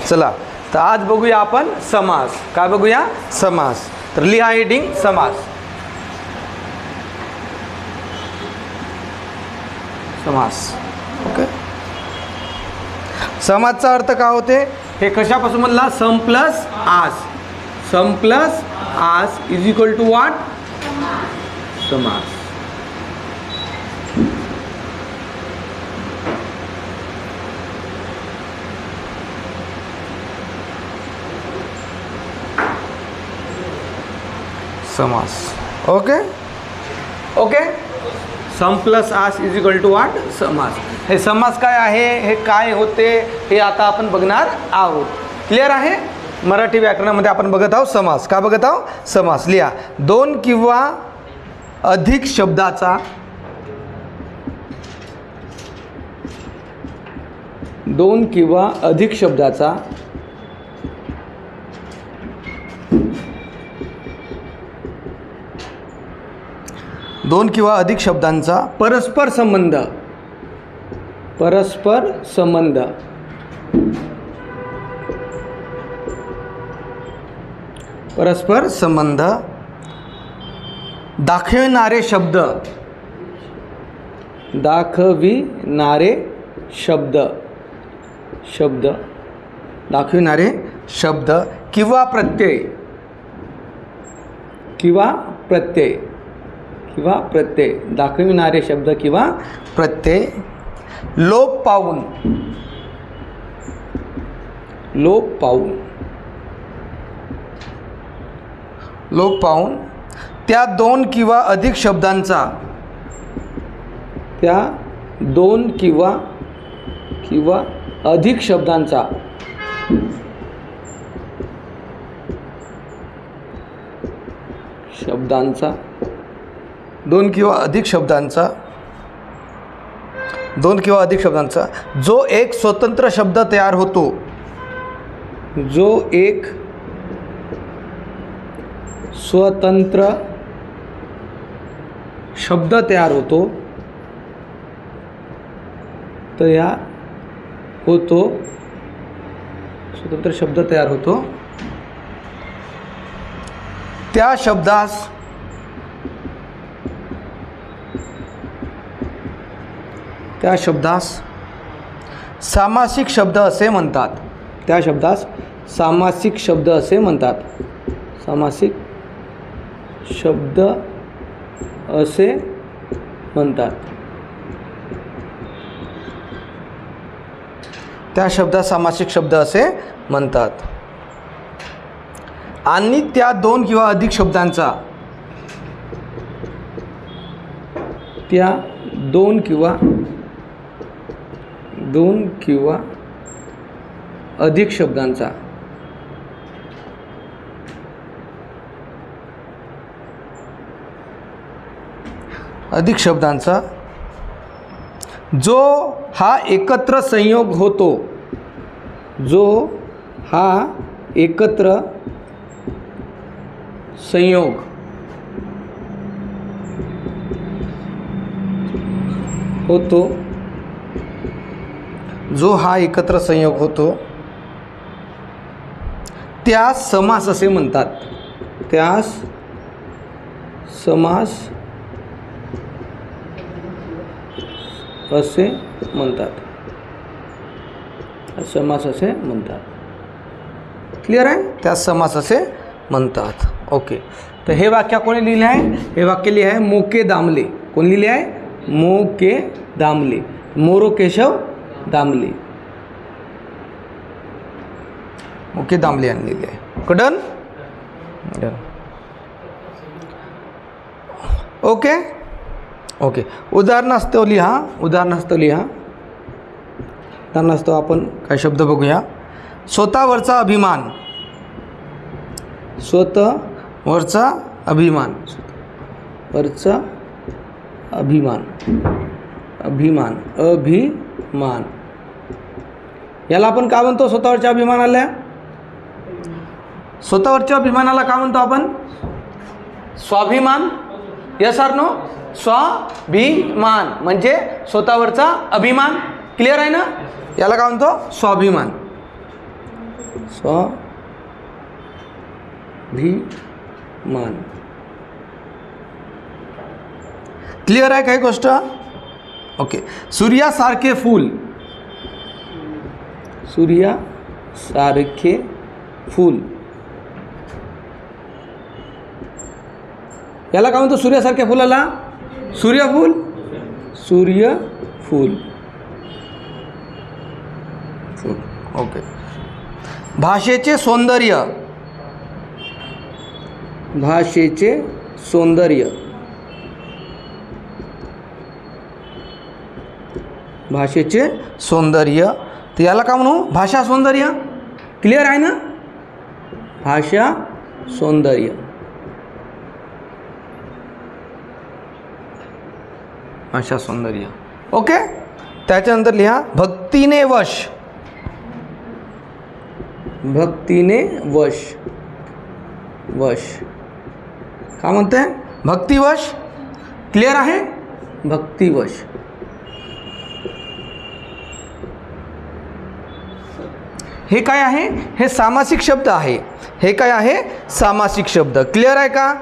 चला तर आज बघूया आपण समास. काय बघूया? समास. तर लिहा हेडिंग समास. समास. ओके. समासचा अर्थ काय होते? हे कशापासून म्हणला? सम प्लस आस. सम प्लस आस इज इक्वल टू व्हॉट? समास. समास. Okay okay. सम प्लस आस इज इक्वल टू व्हॉट? समास. हे समास काय आहे, हे काय होते, हे आता आपण बघणार आहोत. क्लिअर आहे? मराठी व्याकरणामध्ये आपण बघत आहोत समास. काय बघत आहोत? समास. लिहा. दोन किंवा अधिक शब्दाचा दोन किंवा अधिक शब्दाचा दोन किंवा अधिक शब्दांचा परस्पर संबंध. परस्पर संबंध. परस्पर संबंध दाखविणारे शब्द. दाखविणारे शब्द. शब्द दाखविणारे शब्द किंवा प्रत्यय. किंवा प्रत्यय. किंवा प्रत्यय दाखविणारे शब्द किंवा प्रत्यय लोप पावून. लोप पावून. लोप पावून त्या दोन किंवा अधिक शब्दांचा. त्या दोन किंवा अधिक शब्दांचा दोन किंवा अधिक शब्दांचा जो एक स्वतंत्र शब्द तयार होतो. जो एक स्वतंत्र शब्द तयार होतो. स्वतंत्र शब्द तयार होतो. त्या शब्दास सामासिक शब्द असे म्हणतात. त्या शब्दास सामासिक शब्द असे म्हणतात. सामासिक शब्द असे म्हणतात. त्या शब्दास सामासिक शब्द असे म्हणतात. आणि त्या दोन किंवा अधिक शब्दांचा त्या दोन किंवा अधिक शब्दांचा जो हा एकत्र संयोग होतो. जो हा एकत्र संयोग होतो. जो हा एकत्र संयोग होतो त्यास समास असे म्हणतात. त्यास समास असे म्हणतात. समास असे म्हणतात. क्लिअर आहे? त्यास समास असे म्हणतात. ओके. तर हे वाक्य कोणी लिहिले आहे? हे वाक्य लिहिले आहे मोके दामले. कोण लिहिले आहे? मोके दामले. मोरो केशव दामले. मोके दामले यांनी लिहिले आहे. कडन. Okay okay. उदाहरणास्तव लिहा. उदाहरणास्तव आपण काय शब्द बघूया. स्वतःवरचा अभिमान. स्वतःवरचा अभिमान. वरचा अभिमान. अभिमान याला आपण काय म्हणतो? स्वतःवरच्या अभिमानाला. स्वतःवरच्या अभिमानाला काय म्हणतो आपण? स्वाभिमान. Yes or no? स्वाभिमान म्हणजे स्वतःवरचा अभिमान. क्लिअर आहे ना? याला काय म्हणतो? स्वाभिमान. स्वाभिमान. क्लिअर आहे काही गोष्ट? ओके. सूर्यासारखे फूल. सूर्यासारखे फूल याला काय म्हणतो? सूर्यासारख्या फुलाला सूर्यफूल. सूर्यफूल. ओके. भाषेचे सौंदर्य. भाषेचे सौंदर्य. भाषेचे सौंदर्य. तर याला का म्हणू? भाषा सौंदर्य. क्लिअर आहे ना? भाषा सौंदर्य. भाषा सौंदर्य. ओके. त्याच्यानंतर लिहा भक्तीने वश. भक्तीने वश. वश का म्हणते? भक्तिवश. क्लिअर आहे? भक्तिवश. हे काय आहे? हे सामासिक शब्द आहे. हे काय आहे? सामासिक शब्द. क्लिअर आहे का?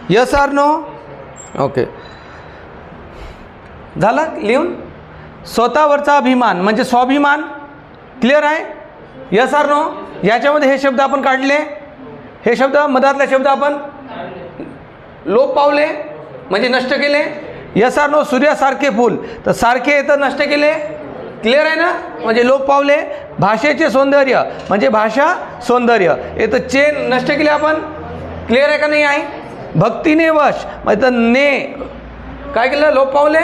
Yes or no? ओके. झालं लिहून? स्वतःवरचा अभिमान म्हणजे स्वाभिमान. क्लिअर आहे? Yes or no? याच्यामध्ये हे शब्द आपण काढले. हे शब्द मधातले शब्द आपण लोप पावले म्हणजे नष्ट केले. Yes or no? सूर्यासारखे फूल तर सारखे येतं नष्ट केले. क्लिअर आहे ना? म्हणजे लोप पावले. भाषेचे सौंदर्य म्हणजे भाषा सौंदर्य येतं चे नष्ट केले आपण. क्लिअर आहे का नाही आहे? भक्तीने वश म्हणजे ने काय केलं? लोप पावले.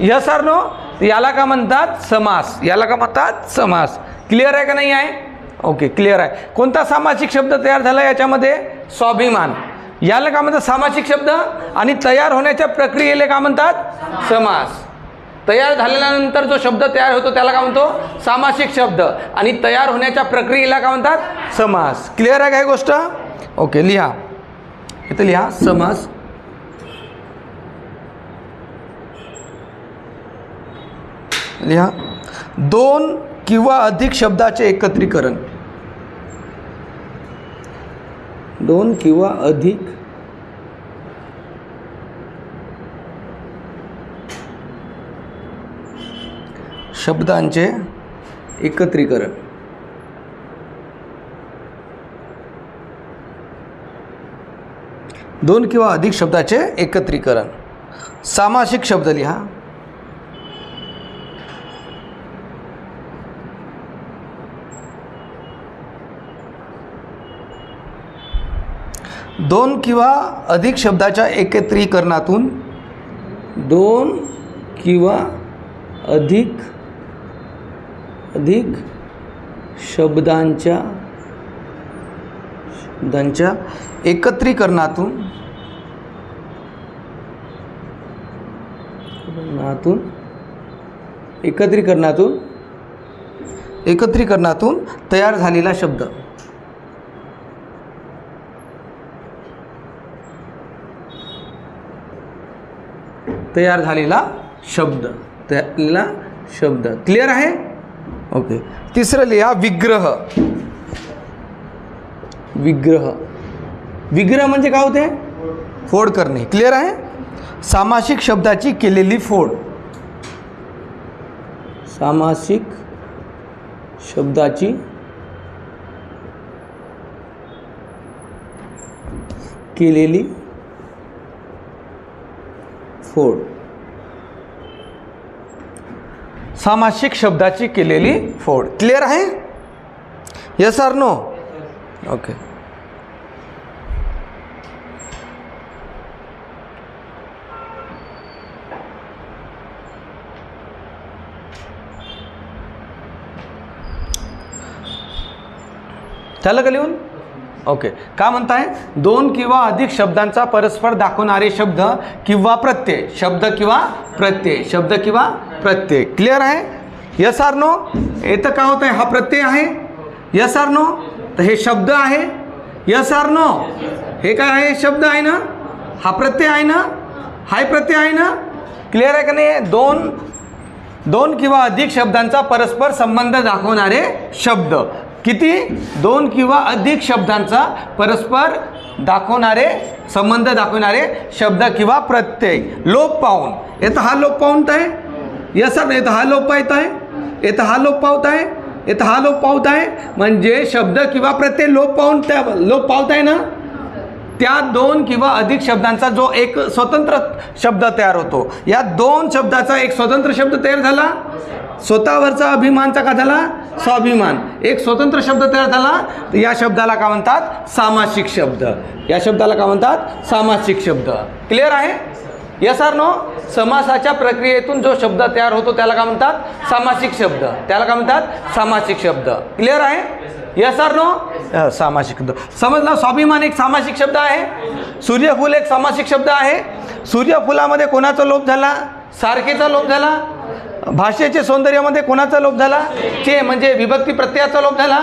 Yes or no? याला का म्हणतात? समास. याला का म्हणतात? समास. क्लिअर आहे का नाही आहे? ओके. क्लिअर आहे. कोणता सामासिक शब्द तयार झाला याच्यामध्ये? स्वाभिमान. याला का म्हणतात? सामासिक शब्द. आणि तयार होण्याच्या प्रक्रियेला का म्हणतात? समास. तयार झाल्यानंतर जो शब्द तयार होतो त्याला काय म्हणतो? सामासिक शब्द. आणि तयार होण्याच्या प्रक्रियेला काय म्हणतात? समास. क्लिअर आहे काय गोष्ट? ओके. लिहा इथं लिहा समास. लिहा दोन किंवा अधिक शब्दाचे एकत्रीकरण. दोन किंवा अधिक शब्दांचे एकत्रीकरण. दोन किंवा अधिक शब्दाचे एकत्रीकरण. सामासिक शब्द लिहा. दोन किंवा अधिक शब्दाच्या एकत्रीकरणातून. दोन किंवा अधिक शब्दांच्या एकत्रीकरणातून एकत्रीकरणातून तयार झालेला शब्द. तयार झालेला शब्द. त्याला शब्द. क्लिअर आहे? ओके. तिसरं लिहा विग्रह. विग्रह. विग्रह म्हणजे काय होते? फोड करणे. क्लिअर आहे? सामासिक शब्दाची केलेली फोड. सामासिक शब्दाची केलेली फोड. सामासिक शब्दाची केलेली फोड. क्लिअर आहे? Yes or no? ओके. झालं का लिहून? ओके. का म्हणताय? दोन किंवा अधिक शब्दांचा परस्पर दाखवणारे शब्द किंवा प्रत्यय. शब्द किंवा प्रत्यय. शब्द किंवा प्रत्यय. क्लिअर आहे? Yes or no? इथं काय होत आहे? हा प्रत्यय आहे. Yes or no? तर हे शब्द आहे. Yes or no? हे काय आहे? शब्द आहे ना? हा प्रत्यय आहे ना? हाय प्रत्यय आहे ना? क्लिअर आहे का नाही? दोन दोन किंवा अधिक शब्दांचा परस्पर संबंध दाखवणारे शब्द. किती? दोन किंवा अधिक शब्दांचा परस्पर दाखवणारे संबंध दाखवणारे शब्द किंवा प्रत्यय. लोप पाहून, येतं हा लोप पाहून आहे, यस सर, येतं हा लोप पाहत आहे, येतं हा लोप पावत आहे, येतं हा लोप पावत आहे. म्हणजे शब्द किंवा प्रत्यय लोप पाहून त्या लोप पावत आहे ना, त्या दोन किंवा अधिक शब्दांचा जो एक स्वतंत्र शब्द तयार होतो. या दोन शब्दाचा एक स्वतंत्र शब्द तयार झाला. स्वतःवरचा अभिमानचा का झाला? स्वाभिमान. एक स्वतंत्र शब्द तयार झाला. तर या शब्दाला काय म्हणतात? सामासिक शब्द. या शब्दाला काय म्हणतात? सामासिक शब्द. क्लिअर आहे? Yes or no? समासाच्या प्रक्रियेतून जो शब्द तयार होतो त्याला काय म्हणतात? सामासिक शब्द. त्याला काय म्हणतात? सामासिक शब्द. क्लिअर आहे? Yes or no? सामासिक शब्द समजला. स्वाभिमान एक सामासिक शब्द आहे. सूर्यफूल एक सामासिक शब्द आहे. सूर्यफुलामध्ये कोणाचा लोप झाला? सारखेचा लोप झाला. भाषेचे सौंदर्यामध्ये कोणाचा लोप झाला? चे म्हणजे विभक्ती प्रत्ययाचा लोप झाला.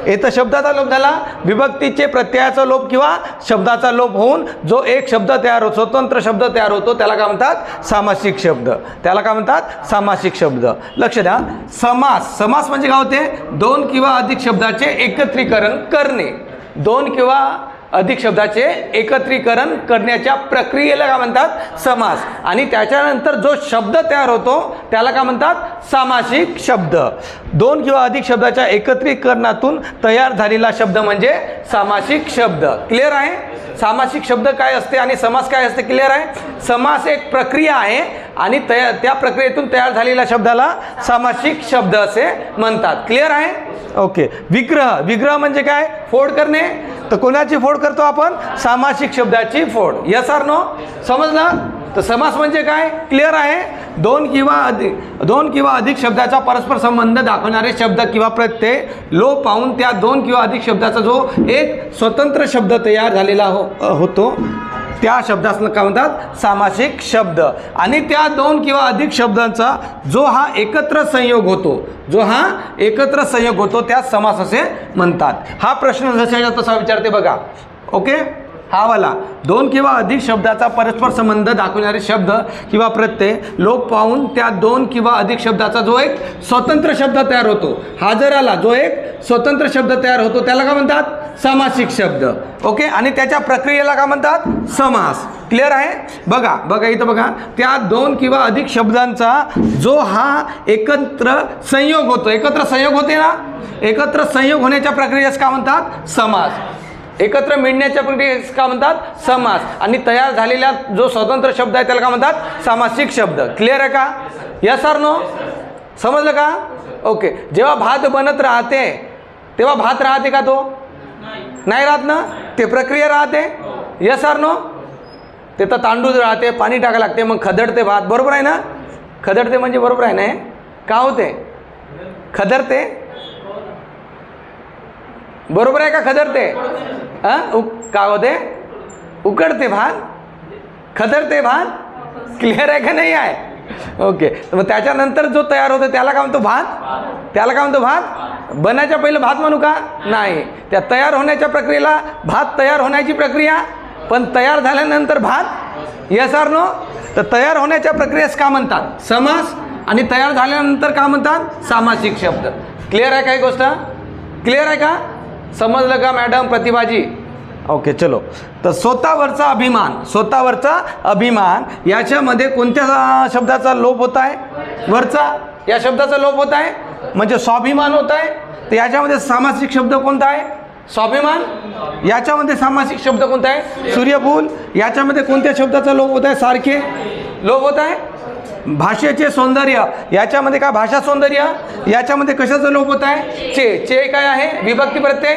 येतं शब्दाचा लोप झाला. विभक्तीचे प्रत्ययाचा लोप किंवा शब्दाचा लोप होऊन जो एक शब्द तयार होतो, स्वतंत्र शब्द तयार होतो, त्याला काय म्हणतात? सामासिक शब्द. त्याला काय म्हणतात? सामासिक शब्द. लक्ष द्या. समास, समास म्हणजे काय होते? दोन किंवा अधिक शब्दाचे एकत्रीकरण करणे. दोन किंवा अधिक शब्दाचे एकत्रीकरण करण्याच्या प्रक्रियेला काय म्हणतात? समास. आणि त्याच्यानंतर जो शब्द तयार होतो त्याला काय म्हणतात? सामासिक शब्द. दोन किंवा अधिक शब्दाच्या एकत्रीकरणातून तयार झालेला शब्द म्हणजे सामासिक शब्द. क्लिअर आहे? सामासिक शब्द काय असते आणि समास काय असते? क्लिअर आहे? समास एक प्रक्रिया आहे आणि त्या प्रक्रियेतून तयार झालेल्या शब्दाला सामासिक शब्द असे म्हणतात. क्लिअर आहे? ओके. विग्रह, विग्रह म्हणजे काय? फोड करणे. तर कोणाची फोड करतो आपण? सामासिक शब्दाची फोड. Yes or no? समजलं? तर समास म्हणजे काय? क्लिअर आहे? दोन किंवा अधिक शब्दाचा परस्पर संबंध दाखवणारे शब्द किंवा प्रत्यय लोप पाहून त्या दोन किंवा अधिक शब्दाचा जो एक स्वतंत्र शब्द तयार झालेला होतो त्या शब्दाला काय म्हणतात? सामासिक शब्द. आणि त्या दोन किंवा अधिक शब्दांचा जो हा एकत्र संयोग होतो, जो हा एकत्र संयोग होतो त्यास समास असे म्हणतात. हा प्रश्न जशाच्या तसा विचारते बघा. ओके. हा वाला दोन किंवा अधिक शब्दाचा परस्पर संबंध दाखवणारे शब्द किंवा प्रत्यय लोप पाहून त्या दोन किंवा अधिक शब्दाचा जो एक स्वतंत्र शब्द तयार होतो, हा जर आला जो एक स्वतंत्र शब्द तयार होतो त्याला काय म्हणतात? सामासिक शब्द. ओके. आणि त्याच्या प्रक्रियेला काय म्हणतात? समास. क्लिअर आहे? बघा बघा इथं बघा. त्या दोन किंवा अधिक शब्दांचा जो हा एकत्र संयोग होतो, एकत्र संयोग होते ना, एकत्र संयोग होण्याच्या प्रक्रियेस काय म्हणतात? समास. एकत्र मिळण्याच्या प्रक्रियेस काय म्हणतात? समास. आणि तयार झालेला जो स्वतंत्र शब्द आहे त्याला काय म्हणतात? सामासिक शब्द. क्लिअर आहे का? Yes or no? समजलं का? ओके. जेव्हा भात बनत राहते तेव्हा भात राहते का? तो नाही राहत ना. ते प्रक्रिया राहते. Yes or no? ते तर तांदूळ राहते, पाणी टाकायला लागते, मग खदडते भात. बरोबर आहे ना? खदडते म्हणजे बरोबर आहे ना? का होते? खदरते. बरोबर आहे का? खदरते. का होते? उकडते भात, खदरते भात. क्लिअर आहे का? नाही आहे? ओके. मग त्याच्यानंतर जो तयार होतो त्याला काय म्हणतो? भात. त्याला काय म्हणतो? भात. बनायच्या पहिलं भात म्हणू का? नाही. त्या तयार होण्याच्या प्रक्रियेला भात तयार होण्याची प्रक्रिया, पण तयार झाल्यानंतर भात. Yes or no? तर तयार होण्याच्या प्रक्रियेस का म्हणतात? समास. आणि तयार झाल्यानंतर का म्हणतात? सामासिक शब्द. क्लिअर आहे? काही गोष्ट क्लिअर आहे का? समजलं का मॅडम? प्रतिभाजी. ओके. चलो. तर स्वतःवरचा अभिमान, स्वतःवरचा अभिमान याच्यामध्ये कोणत्या शब्दाचा लोप होत आहे? वरचा या शब्दाचा लोप होत आहे म्हणजे स्वाभिमान होत आहे. तर याच्यामध्ये सामासिक शब्द कोणता आहे? स्वाभिमान. याच्यामध्ये सामासिक शब्द कोणता आहे? सूर्यफूल. याच्यामध्ये कोणत्या शब्दाचा लोप होत आहे? सारखे लोप होत आहे. भाषेचे सौंदर्य, याच्यामध्ये काय? भाषा सौंदर्य. याच्यामध्ये कशाचा लोप होत आहे? चे काय आहे? विभक्ती प्रत्यय.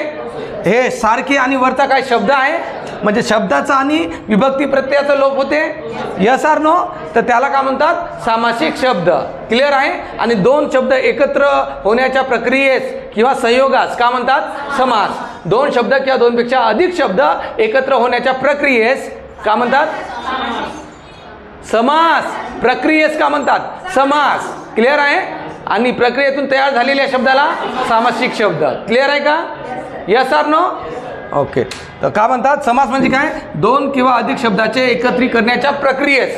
हे सारखे आणि वरचा काय शब्द आहे म्हणजे शब्दाचा आणि विभक्ती प्रत्ययाचा लोप होते. Yes or no? तर त्याला काय म्हणतात? सामासिक शब्द. क्लिअर आहे? आणि दोन शब्द एकत्र होण्याच्या प्रक्रियेस किंवा संयोगास का म्हणतात? समास. दोन शब्द किंवा दोनपेक्षा अधिक शब्द एकत्र होण्याच्या प्रक्रियेस का म्हणतात? समास. प्रक्रियेस का म्हणतात? समास. क्लिअर आहे? आणि प्रक्रियेतून तयार झालेल्या शब्दाला सामासिक शब्द. क्लिअर आहे का? Yes or no? ओके. तर का म्हणतात? समास म्हणजे काय? दोन किंवा अधिक शब्दाचे एकत्रीकरणाच्या प्रक्रियेस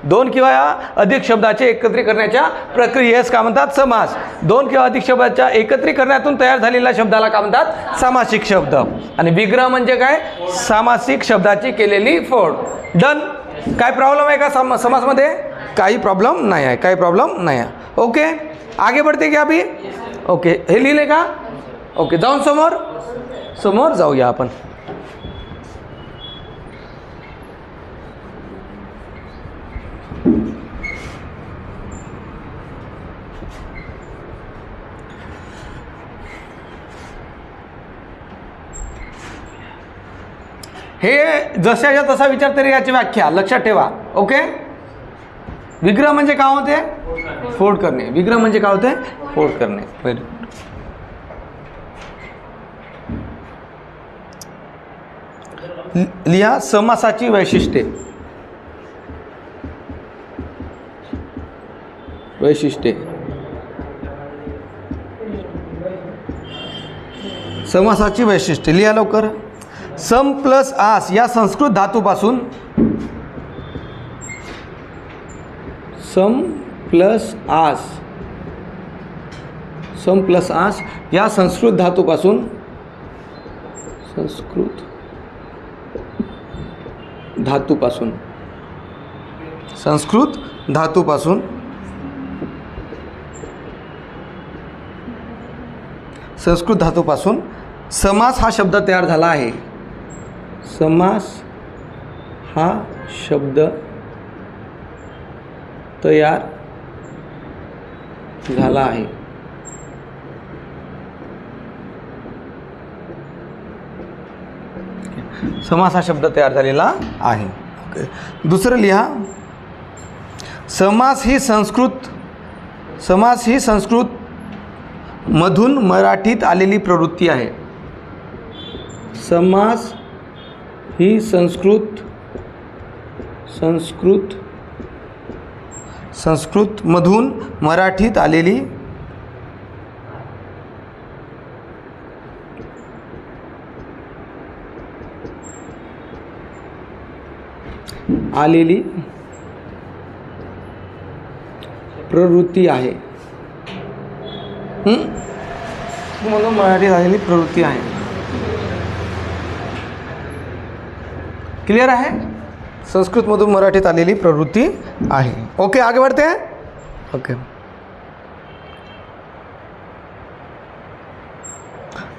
दोन किंवा अधिक शब्दाचे एकत्रीकरणाच्या प्रक्रियेस काय म्हणतात? समास. दोन किंवा अधिक शब्दाच्या एकत्रीकरणातून तयार झालेल्या शब्दाला काय म्हणतात? सामासिक शब्द. आणि विग्रह म्हणजे काय? सामासिक शब्दाची केलेली फोड. डन. काय प्रॉब्लेम आहे का समासमध्ये? काही प्रॉब्लेम नाही आहे, काही प्रॉब्लेम नाही आहे. ओके, आगे बढ़ते क्या अभी? ओके, हे लिहिले का? ओके, जाऊन समोर समोर जाऊया आपण. हे जशाच्या तसा विचार तरी याची व्याख्या लक्षात ठेवा. ओके, विग्रह म्हणजे काय होते? फोड करणे. विग्रह म्हणजे काय होते? फोड करणे. Very good. लिहा समासाची वैशिष्ट्ये. वैशिष्ट्ये. समासाची वैशिष्ट्ये लिहा लवकर. सम प्लस आस या संस्कृत धातूपासून, सम प्लस आस, सम प्लस आस या संस्कृत धातूपासून, संस्कृत धातूपासून, संस्कृत धातूपासून संस्कृत धातूपासून समास हा शब्द तयार झाला आहे. समास हा शब्द तयार झाला आहे. समास हा शब्द तयार झालेला आहे. ओके, दुसरं लिहा. समास ही संस्कृत, समास ही संस्कृत मधून मराठीत आलेली प्रवृत्ती आहे. समास ही संस्कृत, संस्कृत, संस्कृत मधून मराठीत आलेली प्रवृत्ती आहे. म्हणून मराठीत आलेली प्रवृत्ती आहे. क्लियर आहे? संस्कृतमधून मराठीत आलेली प्रवृत्ती आहे. ओके, आगे बढ़ते हैं. ओके,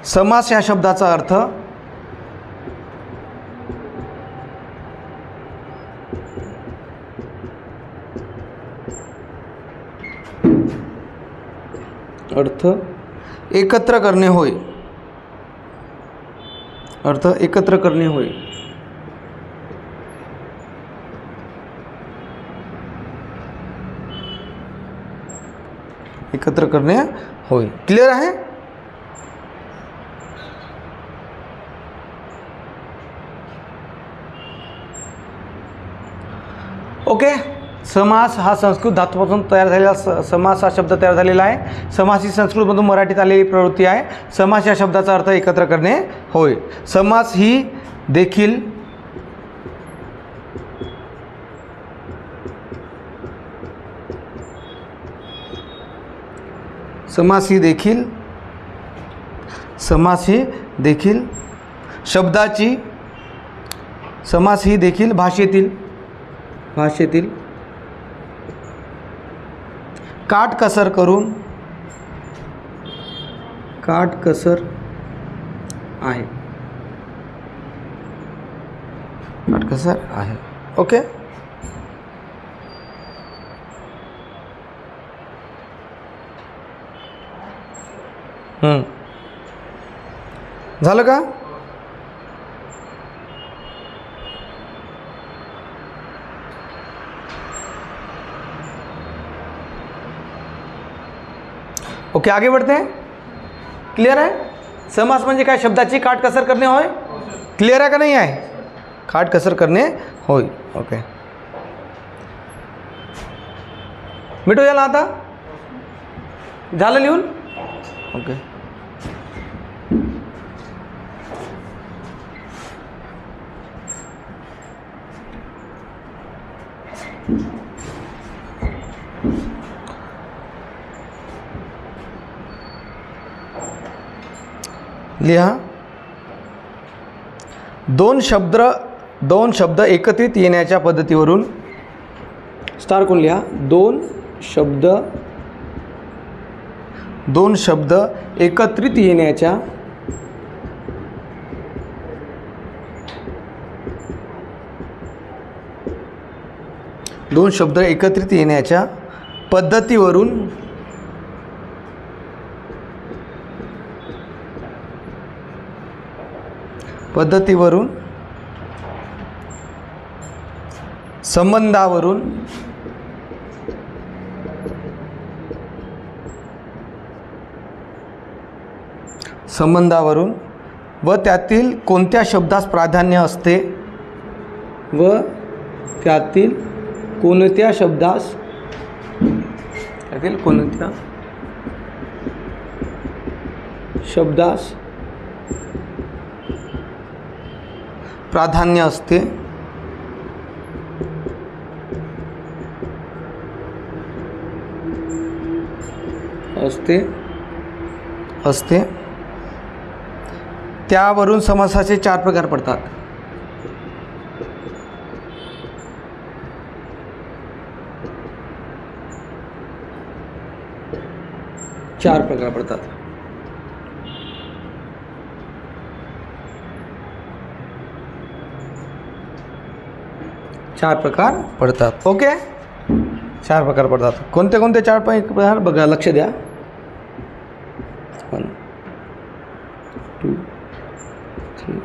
समास या शब्दाचा अर्थ एकत्र करणे होय. अर्थ एकत्र करणे होय. एकत्र करणे होय. क्लियर आहे? ओके, समास हा संस्कृत धातूपासून तयार झालेला, समास हा शब्द तयार झालेला आहे. समास ही संस्कृतमधून मराठीत आलेली प्रवृत्ती आहे. समास या शब्दाचा अर्थ एकत्र करणे होय. समास ही देखील समास ही देखील, समास ही देखील शब्दाची, समास ही देखील भाषेतील, भाषेतील काटकसर करून, काटकसर आहे. काटकसर आहे. ओके, झालं का? ओके, आगे बढ़ते हैं. क्लियर है? समास म्हणजे काय? शब्दाची काटकसर करणे होय. क्लियर आहे का नाही आहे? काटकसर करणे होय. ओके, मिटो याला आता. झालं लिहून? ओके, लिहा. दोन शब्द एकत्रित येण्याच्या पद्धतीवरून स्टार कोण लिहा. दोन शब्द एकत्रित येण्याच्या पद्धतीवरून संबंधावरून व त्यातील कोणत्या शब्दास प्राधान्य असते प्राधान्य असते त्यावरून समासाचे 4 प्रकार पडतात. चार प्रकार पडतात. ओके, 4 प्रकार पडतात. कोणते 4 प्रकार बघा, लक्ष द्या. 1 2 3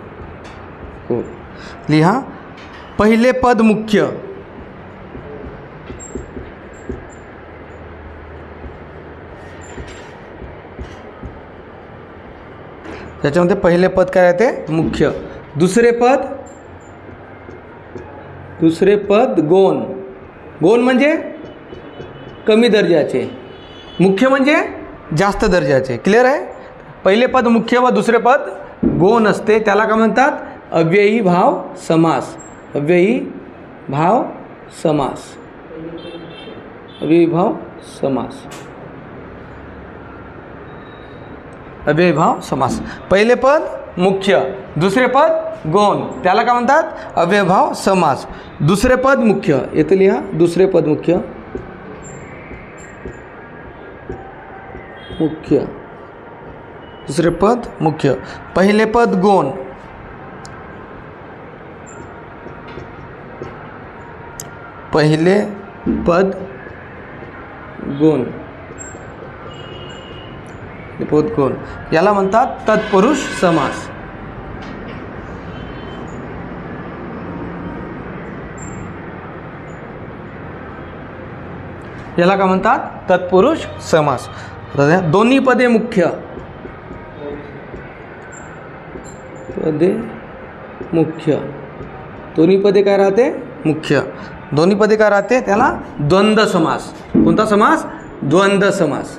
4. लिहा. पहिले पद मुख्य. त्याच्यामध्ये पहिले पद काय राहते? मुख्य. दुसरे पद गौण. गौण म्हणजे कमी दर्जाचे, मुख्य म्हणजे जास्त दर्जाचे. क्लिअर आहे? पहिले पद मुख्य व दुसरे पद गौण असते, त्याला काय म्हणतात? अव्ययी भाव समास. अव्ययी भाव समास. अव्ययी भाव समास. पहिले पद मुख्य, दुसरे पद गौण, त्याला काय म्हणतात? अव्ययभाव समास. दुसरे पद मुख्य, येथे लिहा. दुसरे पद मुख्य. दुसरे पद मुख्य. पहिले पद गौण. पहिले पद गौण. याला म्हणतात तत्पुरुष समास. याला काय म्हणतात? तत्पुरुष समास. दोन्ही पदे मुख्य. दोन्ही पदे काय राहते? मुख्य. दोन्ही पदे काय राहते? त्याला द्वंद्व समास. कोणता समास? द्वंद्व समास.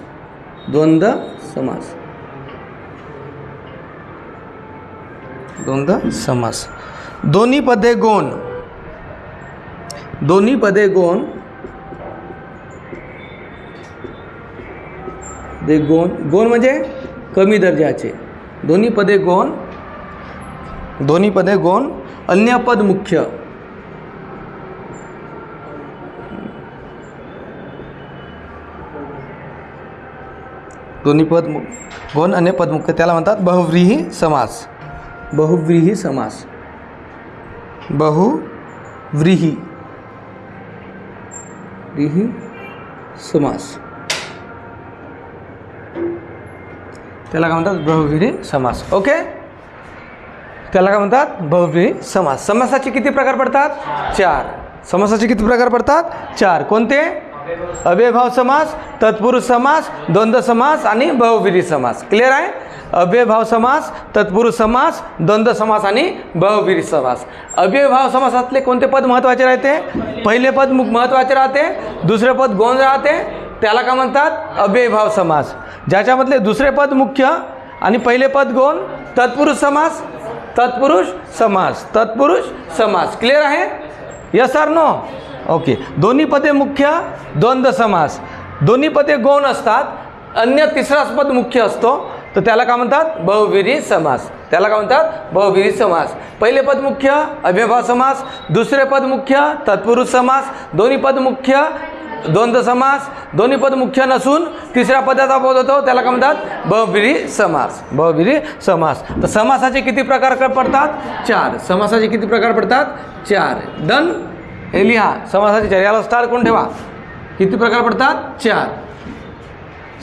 दोन्ही पदे गौण. गौण म्हणजे कमी दर्जाचे. दोन्ही पदे गौण. अन्य पद मुख्य. दोन्ही पद गौण, अन्य पद मुख्य, त्याला म्हणतात बहुव्रीही समास. त्याला काय म्हणतात? बहुव्रीही समास. ओके, त्याला काय म्हणतात? बहुव्रीही समास. समासाचे किती प्रकार पडतात? 4. समासाचे किती प्रकार पडतात? 4. कोणते? अव्ययभाव समास, तत्पुरुष समास, द्वंद्व समास आणि बहुव्रीही समास. क्लिअर आहे? अव्ययभाव समास, तत्पुरुष समास, द्वंद्व समास आणि बहुव्रीही समास. अव्ययभाव समासातले कोणते पद महत्त्वाचे राहते? पहिले पद महत्त्वाचे राहते, दुसरे पद गौण राहते, त्याला काय म्हणतात? अव्ययभाव समास. ज्याच्यामधले दुसरे पद मुख्य आणि पहिले पद गौण, तत्पुरुष समास. क्लिअर आहे? Yes or no? ओके. दोन्ही पदे मुख्य, द्वंद्व समास. दोन्ही पदे गौण असतात, अन्य तिसरा पद मुख्य असतो, तर त्याला काय म्हणतात बहुव्रीही समास. त्याला काय म्हणतात बहुव्रीही समास. पहिले पद मुख्य अव्ययभाव समास, दुसरे पद मुख्य तत्पुरुष समास, दोन्ही पद मुख्य द्वंद्व समास, दोन्ही पद मुख्य नसून तिसऱ्या पदाचा पद होतो त्याला काय म्हणतात बहुव्रीही समास. बहुव्रीही समास. तर समासाचे किती प्रकार पडतात 4. समासाचे किती प्रकार पडतात 4. डन. हे लिहा समासाचे 4. याला स्टार करून ठेवा. किती प्रकार पडतात 4.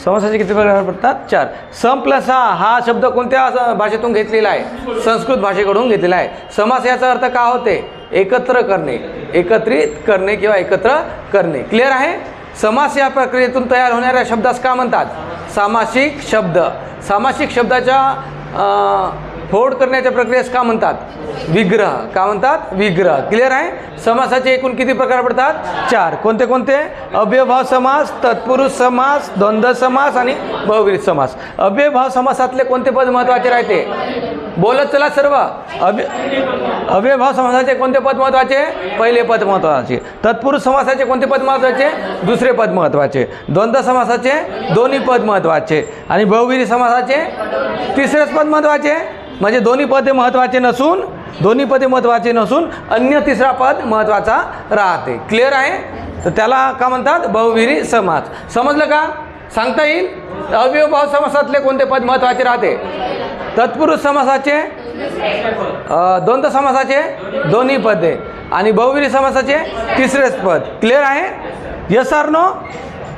समासाचे किती प्रकार पडतात 4. सम प्लस हा शब्द कोणत्या भाषेतून घेतलेला आहे संस्कृत भाषेकडून घेतलेला आहे. समास याचा अर्थ काय होते एकत्र करणे, एकत्रित करणे किंवा एकत्र करणे. क्लिअर आहे. समास या प्रक्रियेतून तयार होणाऱ्या शब्दास का म्हणतात सामासिक शब्द. सामासिक शब्दाच्या फोड करण्याच्या प्रक्रियेस का म्हणतात विग्रह. का म्हणतात विग्रह. क्लिअर आहे. समासाचे एकूण किती प्रकार पडतात 4. कोणते कोणते अव्ययभाव समास, तत्पुरुष समास, द्वंद्व समास आणि बहुव्रीही समास. अव्ययभाव समासातले कोणते पद महत्त्वाचे राहते बोलत चला सर्व. अव्ययभाव समासाचे कोणते पद महत्त्वाचे पहिले पद महत्त्वाचे. तत्पुरुष समासाचे कोणते पद महत्त्वाचे दुसरे पद महत्त्वाचे. द्वंद्व समासाचे दोन्ही पद महत्त्वाचे आणि बहुव्रीही समासाचे तिसरेच पद महत्त्वाचे. म्हणजे दोन्ही पदे महत्त्वाचे नसून अन्य तिसरा पद महत्त्वाचा राहते. क्लिअर आहे. तर त्याला का म्हणतात बहुव्रीही समास. समजलं का सांगता येईल. अव्ययभाव समासातले कोणते पद महत्त्वाचे राहते तत्पुरुष समासाचे, द्वंद्व समासाचे दोन्ही पदे आणि बहुव्रीही समासाचे तिसरेच पद. क्लिअर आहे. Yes or no.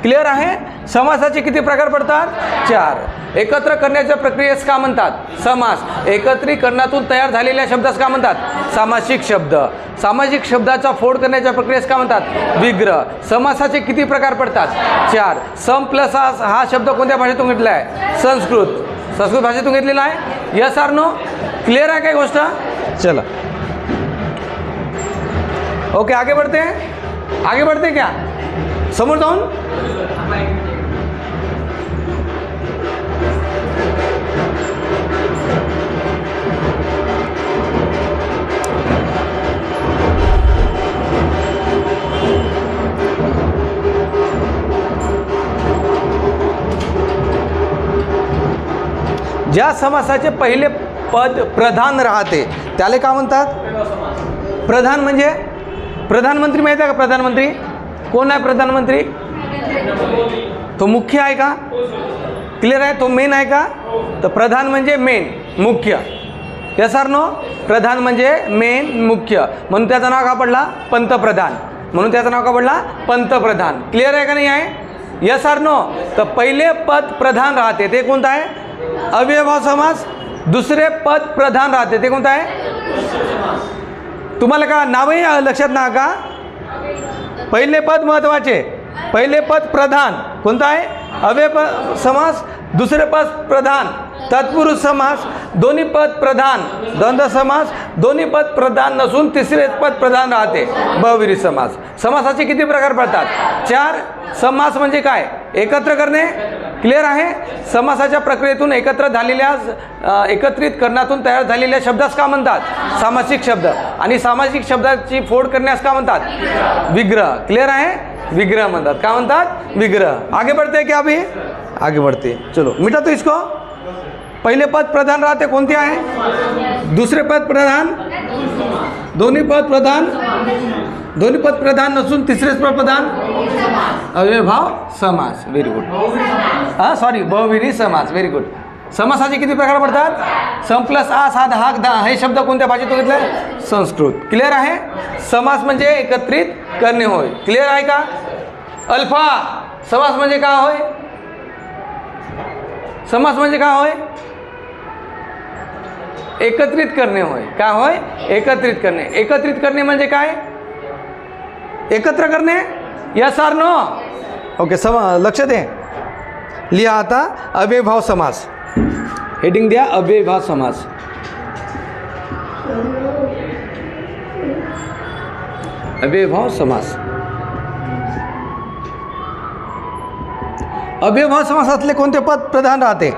क्लिअर आहे. समासाचे किती प्रकार पडतात 4. एकत्र करण्याच्या प्रक्रियेस का म्हणतात समास. एकत्रीकरणातून तयार झालेल्या शब्दास का म्हणतात सामासिक शब्द. सामासिक शब्दाचा फोड करण्याच्या प्रक्रियेस का म्हणतात विग्रह. समासाचे किती प्रकार पडतात 4. सम प्लस हा शब्द कोणत्या भाषेतून घेतला आहे संस्कृत भाषेतून घेतलेला आहे. Yes or no. क्लिअर आहे काय गोष्ट. चला ओके आगे बढ़ते क्या समोर जाऊन. ज्या समासाचे पहिले पद प्रधान राहते त्याला काय म्हणतात प्रधान. म्हणजे प्रधानमंत्री माहिती आहे का प्रधानमंत्री कोण आहे प्रधानमंत्री तो मुख्य आहे का क्लिअर आहे तो मेन आहे का. तर प्रधान म्हणजे मेन मुख्य. Yes or no. प्रधान म्हणजे मेन मुख्य म्हणून त्याचं नाव का पडला पंतप्रधान. क्लिअर आहे का नाही आहे. Yes or no. तर पहिले पद प्रधान राहते ते कोणतं आहे अव्ययभाव समास. दुसरे पद प्रधान राहते ते कोणतं आहे तुम्हाला का नावही लक्षात ना का. पहिले पद महत्त्वाचे. पहिले पद प्रधान कोणतं आहे अव्ययभाव समास. दुसरे पद प्रधान तत्पुरुष समास. दोन्ही पद प्रधान द्वंद्व समास. दोन्ही पद प्रधान नसून तिसरे पद प्रधान राहते बहुव्रीही समास. समासाचे किती प्रकार पडतात 4. समास म्हणजे काय एकत्र करणे. क्लिअर आहे. समासाच्या प्रक्रियेतून एकत्रित करण्यातून तयार झालेल्या शब्दास का म्हणतात सामासिक शब्द आणि सामासिक शब्दाची फोड करण्यास का म्हणतात विग्रह. क्लिअर आहे. विग्रह म्हणतात. का म्हणतात विग्रह. आगे बढ़ते हैं क्या अभी आगे बढ़ते. चलो मिटा तो इसको. पहिले पद प्रधान राहते कोणते आहे दुसरे पद प्रधान. दोन्ही पद प्रधान नसून तिसरेच पद प्रधान अव्ययभाव समास. Very good. सॉरी बहुव्रीही समास. Very good. समासाचे किती प्रकार पडतात सम प्लस साध हा हे शब्द कोणत्या भाषेतून घेतलाय संस्कृत. क्लिअर आहे. समास म्हणजे एकत्रित करणे होय. क्लिअर आहे का. अल्फा समास म्हणजे काय होय एकत्रित करणे होय. काय होय एकत्रित करणे. एकत्रित करणे म्हणजे काय एकत्र करणे. Yes or no. ओके लक्ष दे. लिहा आता अव्ययभाव समास. हेडिंग द्या अव्ययभाव समास. अव्ययभाव समास. अव्ययभाव समासातले कोणते पद प्रधान राहते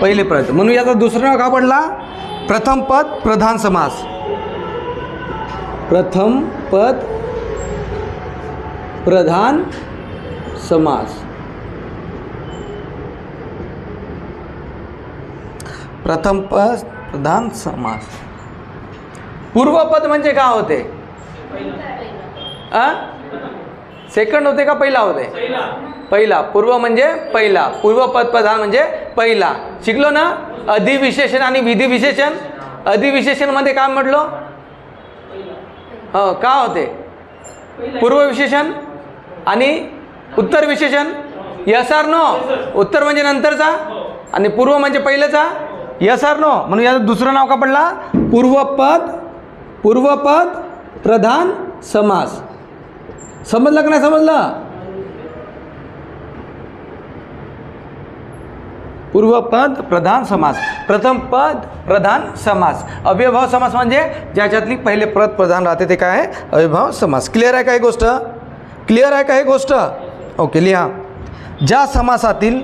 पहिले पद म्हणून याचा दुसरं नाव का पडला प्रथम पद प्रधान समास. प्रथम पद प्रधान समास. प्रथम पद प्रधान समास. पूर्वपद म्हणजे काय होते? सेकंड होते का पहिला होते? पहिला. पूर्व म्हणजे पहिला, पूर्वपद प्रधान म्हणजे पहिला. शिकलो ना? अधिविशेषण आणि विधिविशेषण. अधिविशेषण मध्ये काय म्हटलो? हो, का होते? पूर्वविशेषण आणि उत्तर विशेषण. Yes or no? उत्तर म्हणजे नंतरचा आणि पूर्व म्हणजे पहिलेचा. Yes or no? म्हणून याचं दुसरं नाव का पडला? पूर्वपद. पूर्वपद प्रधान समास. समजलं का नाही समजलं? पूर्वपद प्रधान समास, प्रथम पद प्रधान समास. अव्ययभाव समास म्हणजे ज्याच्यातली पहिले पद प्रधान राहते ते काय आहे? अव्ययभाव समास. क्लिअर आहे का ही गोष्ट? क्लिअर आहे का ही गोष्ट? ओके, लिहा. ज्या समासातील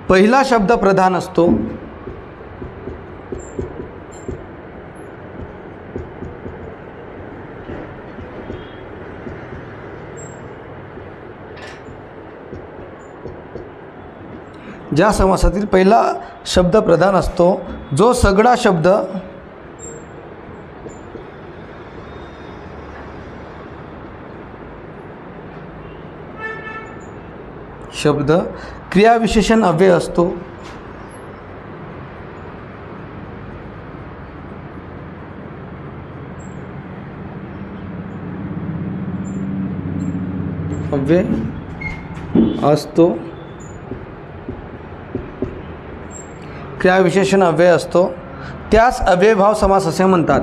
पहिला शब्द प्रधान असतो, ज्या समासातील पहिला शब्द प्रधान असतो, जो सगळा शब्द क्रियाविशेषण अव्यय असतो, क्रियाविशेषण अव्यय असतो, त्यास अव्ययभाव समास असे म्हणतात.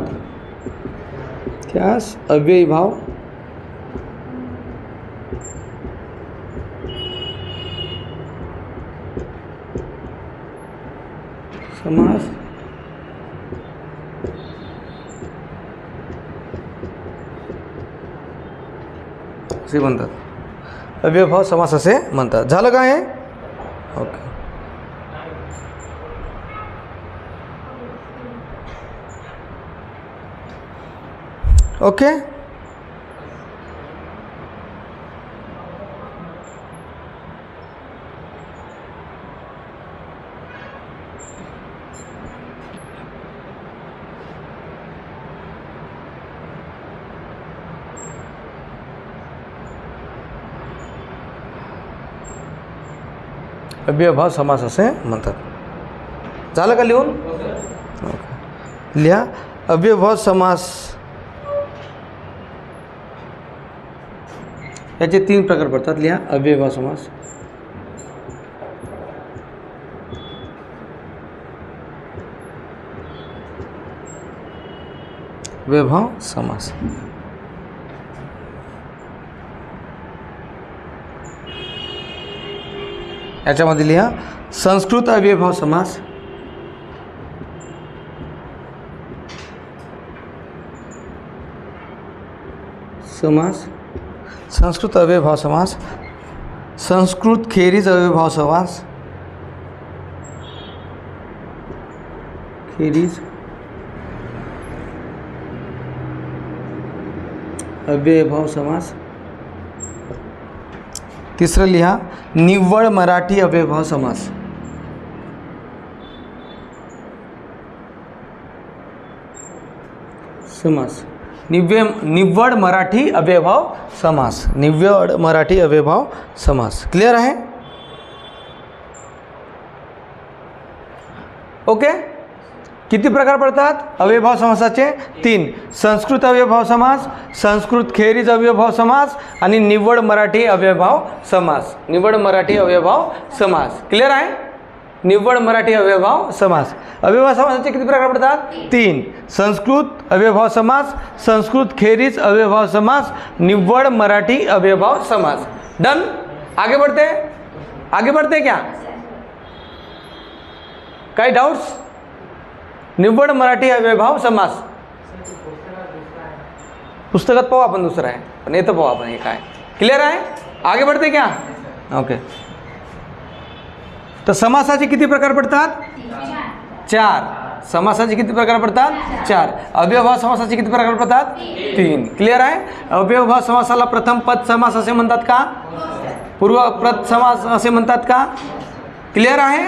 त्यास अव्ययभाव समास असे म्हणतात. अव्ययभाव समास असे म्हणतात. झालं काय हे? ओके. ओके. अव्ययभाव समास असे म्हणतात. झालं का लिहून? ओके. लिहा. अव्ययभाव समास याचे 3 प्रकार पडतात. लिहा. अव्ययभाव समास, अव्ययभाव समास. याच्यामध्ये लिहा. संस्कृत अव्ययभाव समास, संस्कृत अव्ययभाव समास, संस्कृत खेरीज अव्ययभाव समास, अव्ययभाव समास. तिसरं लिहा. निव्वळ मराठी अव्ययभाव समास. निव्वळ मराठी अव्ययभाव समास. निव्वळ मराठी अव्ययभाव समास. क्लिअर आहे? ओके. किती प्रकार पडतात अव्ययभाव समासाचे? 3. संस्कृत अव्ययभाव समास, संस्कृत खेरीज अव्ययभाव समास आणि निव्वळ मराठी अव्ययभाव समास. निव्वळ मराठी अव्ययभाव समास. क्लिअर आहे? निव्वळ मराठी अव्ययभाव समास. अव्ययभाव समासाचे किती प्रकार पडतात? 3. संस्कृत अव्ययभाव समास, संस्कृत खेरीज अव्ययभाव समास, निव्वळ मराठी अव्ययभाव समास. डन? आगे बढ़ते क्या? काही डाउट्स? निव्वळ मराठी अव्ययभाव समास पुस्तकात पाहू आपण, दुसरं आहे पण येतं पाहू आपण हे काय. क्लिअर आहे? आगे बढ़ते क्या? ओके. तर समासाचे किती प्रकार पडतात? 4. समासाचे किती प्रकार पडतात? 4. अव्ययभाव समासाचे किती प्रकार पडतात? 3. क्लिअर आहे? अव्ययभाव समासाला प्रथम पद समास असे म्हणतात का? पूर्वपद समास असे म्हणतात का? क्लिअर आहे?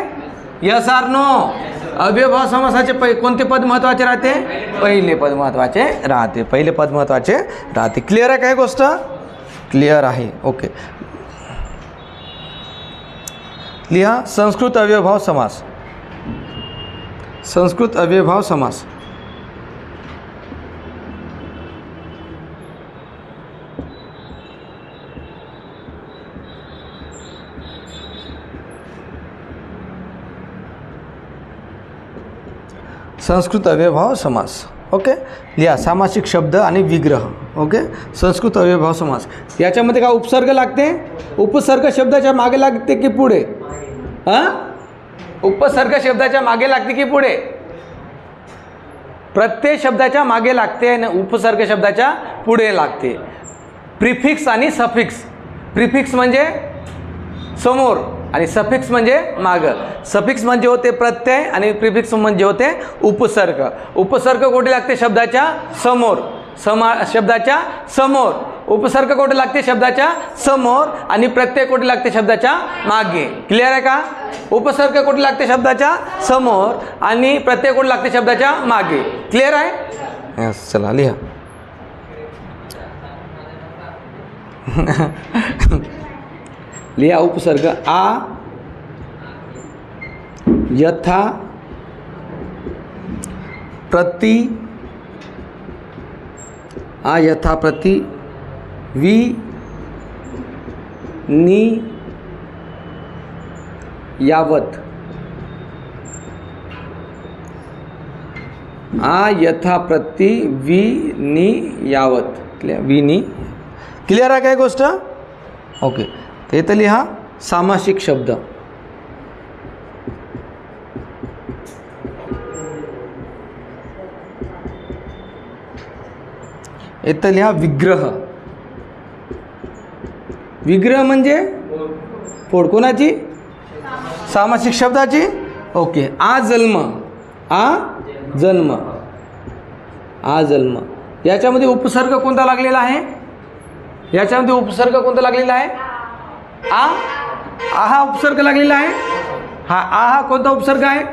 Yes or no? अव्ययभाव समासाचे कोणते पद महत्त्वाचे राहते? पहिले पद महत्त्वाचे राहते. पहिले पद महत्त्वाचे राहते. क्लिअर आहे काय गोष्ट? क्लिअर आहे. ओके. लिहा संस्कृत अव्ययभाव समास. संस्कृत अव्ययभाव समास. संस्कृत अव्ययभाव समास. ओके. लिहा सामासिक शब्द आणि विग्रह. ओके. संस्कृत अव्ययभाव समास. याच्यामध्ये काय उपसर्ग लागते? उपसर्ग शब्दाच्या मागे लागते की पुढे? उपसर्ग शब्दाच्या मागे लागते की पुढे? प्रत्यय शब्दाच्या मागे लागते आणि उपसर्ग शब्दाच्या पुढे लागते. प्रिफिक्स आणि सफिक्स. प्रिफिक्स म्हणजे समोर आणि सफिक्स म्हणजे मागं. सफिक्स म्हणजे होते प्रत्यय आणि प्रिफिक्स म्हणजे होते उपसर्ग. उपसर्ग कुठे लागते? शब्दाच्या समोर. शब्दाच्या समोर. उपसर्ग कुठे लागते? शब्दाच्या समोर. आणि प्रत्यय कुठे लागते? शब्दाच्या मागे. क्लिअर आहे का? उपसर्ग कुठे लागते? शब्दाच्या समोर आणि प्रत्यय कुठे लागते? शब्दाच्या मागे. क्लिअर आहे? यस. चला लिहा. लिहा उपसर्ग. आ, यथा, प्रति, आ यथा प्रति, वि, नि, यावत. आ यथा प्रति, वि, नि, यावत. क्लिअर? वि, नि. क्लिअर आहे काय गोष्ट? ओके. ते तर लिहा सामासिक शब्द. इथं लिहा विग्रह. विग्रह म्हणजे फोड. कोणाची? सामासिक शब्दाची. ओके. आ जन्म. आ जन्म. आ जन्म. याच्यामध्ये उपसर्ग कोणता लागलेला आहे? याच्यामध्ये उपसर्ग कोणता लागलेला आहे? आ. आ हा उपसर्ग लागलेला आहे. हा आ हा कोणता उपसर्ग आहे?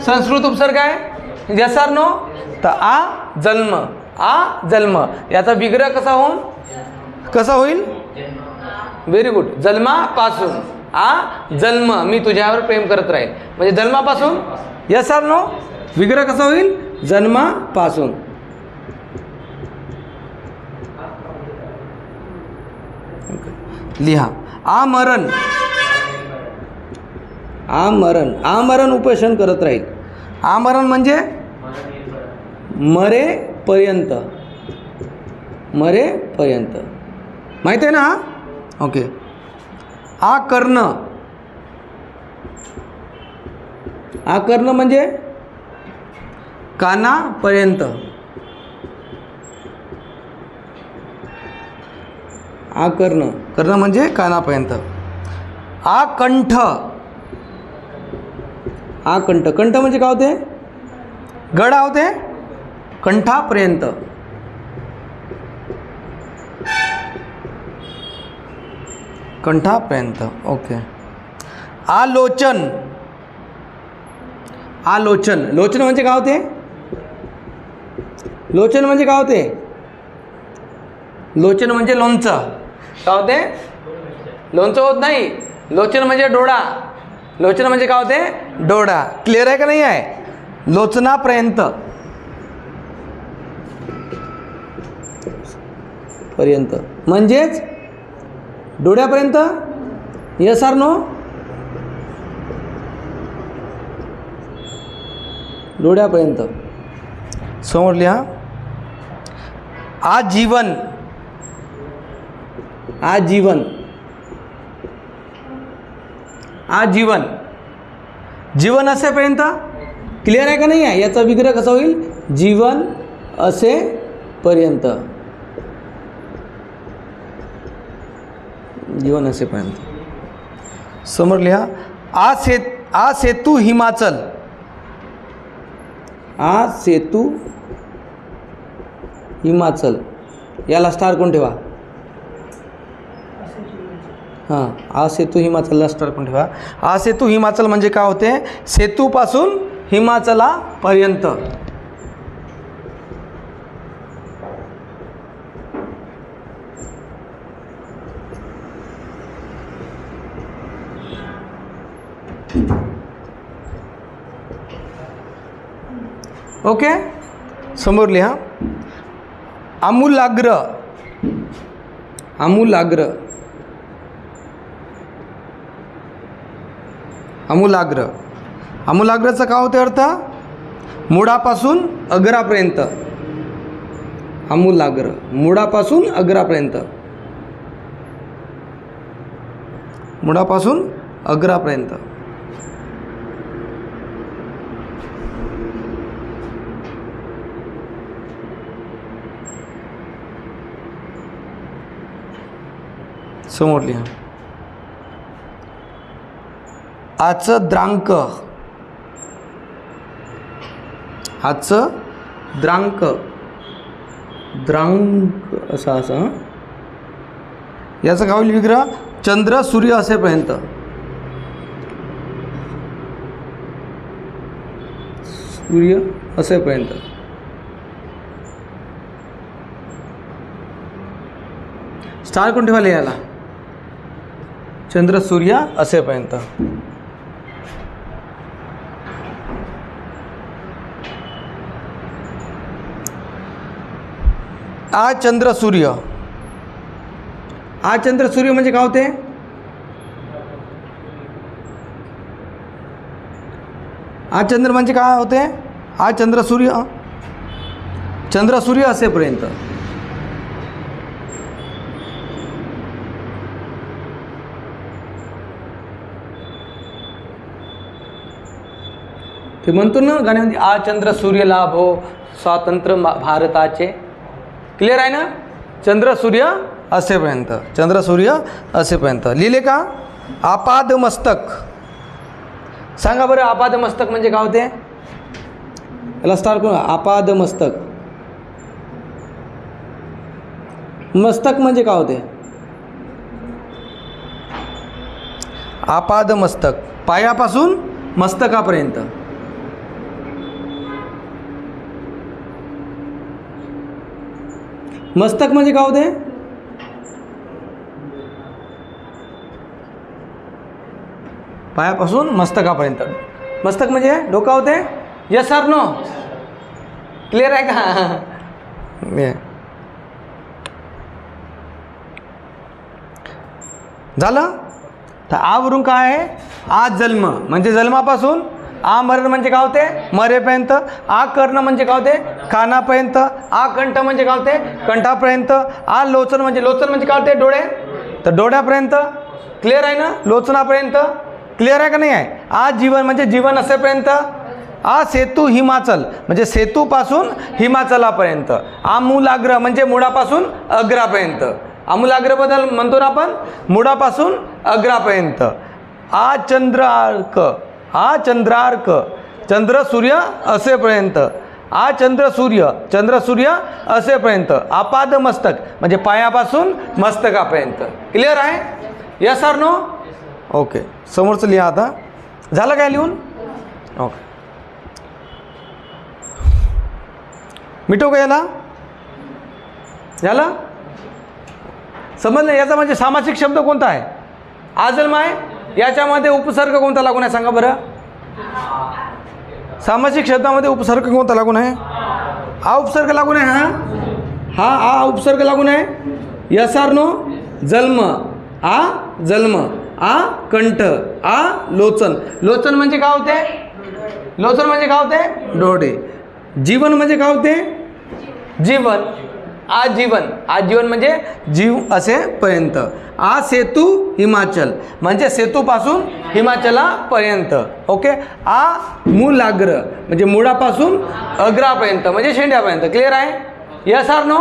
संस्कृत उपसर्ग आहे. Yes or no? तर आ जन्म. आ जन्म. याचा विग्रह कसा होईल? Very good. जन्मापासून. आ जन्म. मी तुझ्यावर प्रेम करत राहील. म्हणजे जन्मापासून. Yes or no? विग्रह कसा होईल? जन्मापासून. लिहा आमरण. आमरण. आमरण उपोषण करत राहील. आमरण म्हणजे मरेपर्यंत. मरेपर्यंत. माहिती आहे ना? ओके. आकर्ण. आकर्ण म्हणजे कानापर्यंत. आकर्ण. कर्ण म्हणजे कानापर्यंत. आकंठ. आकंठ. कंठ म्हणजे काय होते? गळा होते. कंठापर्यंत. कंठापर्यंत. ओके. आलोचन. आलोचन. लोचन म्हणजे काय होते? लोचन म्हणजे काय होते? लोचन म्हणजे लोणचं. काय होते? लोणचं होत नाही. लोचन म्हणजे डोळा. लोचन म्हणजे काय होते? डोळा. क्लिअर आहे का नाही आहे? लोचनापर्यंत. पर्यंत म्हणजेच डोळ्यापर्यंत. Yes or no? डोळ्यापर्यंत. समोर लिहा आजीवन. आजीवन. आजीवन. जीवन असेपर्यंत. क्लिअर आहे का नाही आहे? याचा विग्रह कसा होईल? जीवन असेपर्यंत. जीवन असेपर्यंत. समोर लिहा आ सेतू हिमाचल. आ सेतू हिमाचल, याला स्टार कोण ठेवा? हां, आ सेतू हिमाचलला स्टार कोण ठेवा? आ सेतू हिमाचल म्हणजे काय होते? सेतूपासून हिमाचलापर्यंत. ओके, समोर लिहा. आमूलाग्र, आमूलाग्र, आमूलाग्र. आमूलाग्रचा काय होते अर्थ? मुळापासून अग्रापर्यंत. आमूलाग्र, मुळापासून अग्रापर्यंत, मुळापासून अग्रापर्यंत. समोर लिहा. आचं द्रांक, आचं द्रांक, द्रांक असा असा. याचं काय होईल विग्रह? चंद्र सूर्य असेपर्यंत. सूर्य असेपर्यंत. स्टार कोण ठेवायला याला? चंद्र सूर्य असेपर्यंत. आ चंद्र सूर्य, आ चंद्र सूर्य म्हणजे काय होते? आ चंद्र म्हणजे काय होते? आ चंद्र सूर्य, चंद्र सूर्य असेपर्यंत. ते म्हणतो ना गाण्यामध्ये, आ चंद्र सूर्य लाभो स्वातंत्र्य भारताचे. क्लिअर आहे ना? चंद्र सूर्य असेपर्यंत, चंद्र सूर्य असेपर्यंत. लिहिले का? आपाद मस्तक. सांगा बरं, आपाद मस्तक म्हणजे काय होते? याला स्टार कोण? आपाद मस्तक. मस्तक म्हणजे काय होते? आपाद मस्तक, पायापासून मस्तकापर्यंत. मस्तक म्हणजे काय होते? पायापासून मस्तकापर्यंत. मस्तक म्हणजे डोका होते. Yes or no? क्लिअर आहे का? झालं? तर आवरून काय आहे? आ जन्म म्हणजे जन्मापासून. आ मरण म्हणजे काय होते? मरेपर्यंत. आ कर्ण म्हणजे काय होते? कानापर्यंत. आ कंठ म्हणजे काय होते? कंठापर्यंत. आ लोचन म्हणजे, लोचन म्हणजे काय होते? डोळे, तर डोळ्यापर्यंत. क्लिअर आहे ना? लोचनापर्यंत. क्लिअर आहे का नाही आहे? आ जीवन म्हणजे जीवन असेपर्यंत. आ सेतू हिमाचल म्हणजे सेतूपासून हिमाचलापर्यंत. आमूलाग्र म्हणजे मुळापासून अग्रापर्यंत. आमूलाग्रबद्दल म्हणतो ना आपण, मुळापासून अग्रापर्यंत. आ चंद्रार्क, आ चंद्रार्क, चंद्र सूर्य असेपर्यंत. आ चंद्र सूर्य, चंद्र सूर्य असेपर्यंत. आपाद मस्तक म्हणजे पायापासून मस्तकापर्यंत. क्लिअर आहे? Yes or no? ओके, समोरचं लिहा आता. झालं काय लिहून? ओके, मिटो का याला? झालं? समजलं? याचा म्हणजे सामासिक शब्द कोणता आहे? आजन्म आहे. याच्यामध्ये उपसर्ग कोणता लागून आहे सांगा बरं? सामासिक शब्दामध्ये उपसर्ग कोणता लागून आहे? आ उपसर्ग लागून आहे. हा हा आ उपसर्ग लागून आहे. Yes or no? जन्म, आ जन्म, आ कंठ, आ लोचन. लोचन म्हणजे काय होते? लोचन म्हणजे काय होते? डोळे. जीवन म्हणजे काय होते? जीवन. आजीवन, आजीवन म्हणजे जीव असेपर्यंत. आ सेतू हिमाचल म्हणजे सेतूपासून हिमाचलापर्यंत. ओके. आ मूलाग्र म्हणजे मुळापासून अग्रापर्यंत म्हणजे शेंड्यापर्यंत. क्लिअर आहे? Yes or no?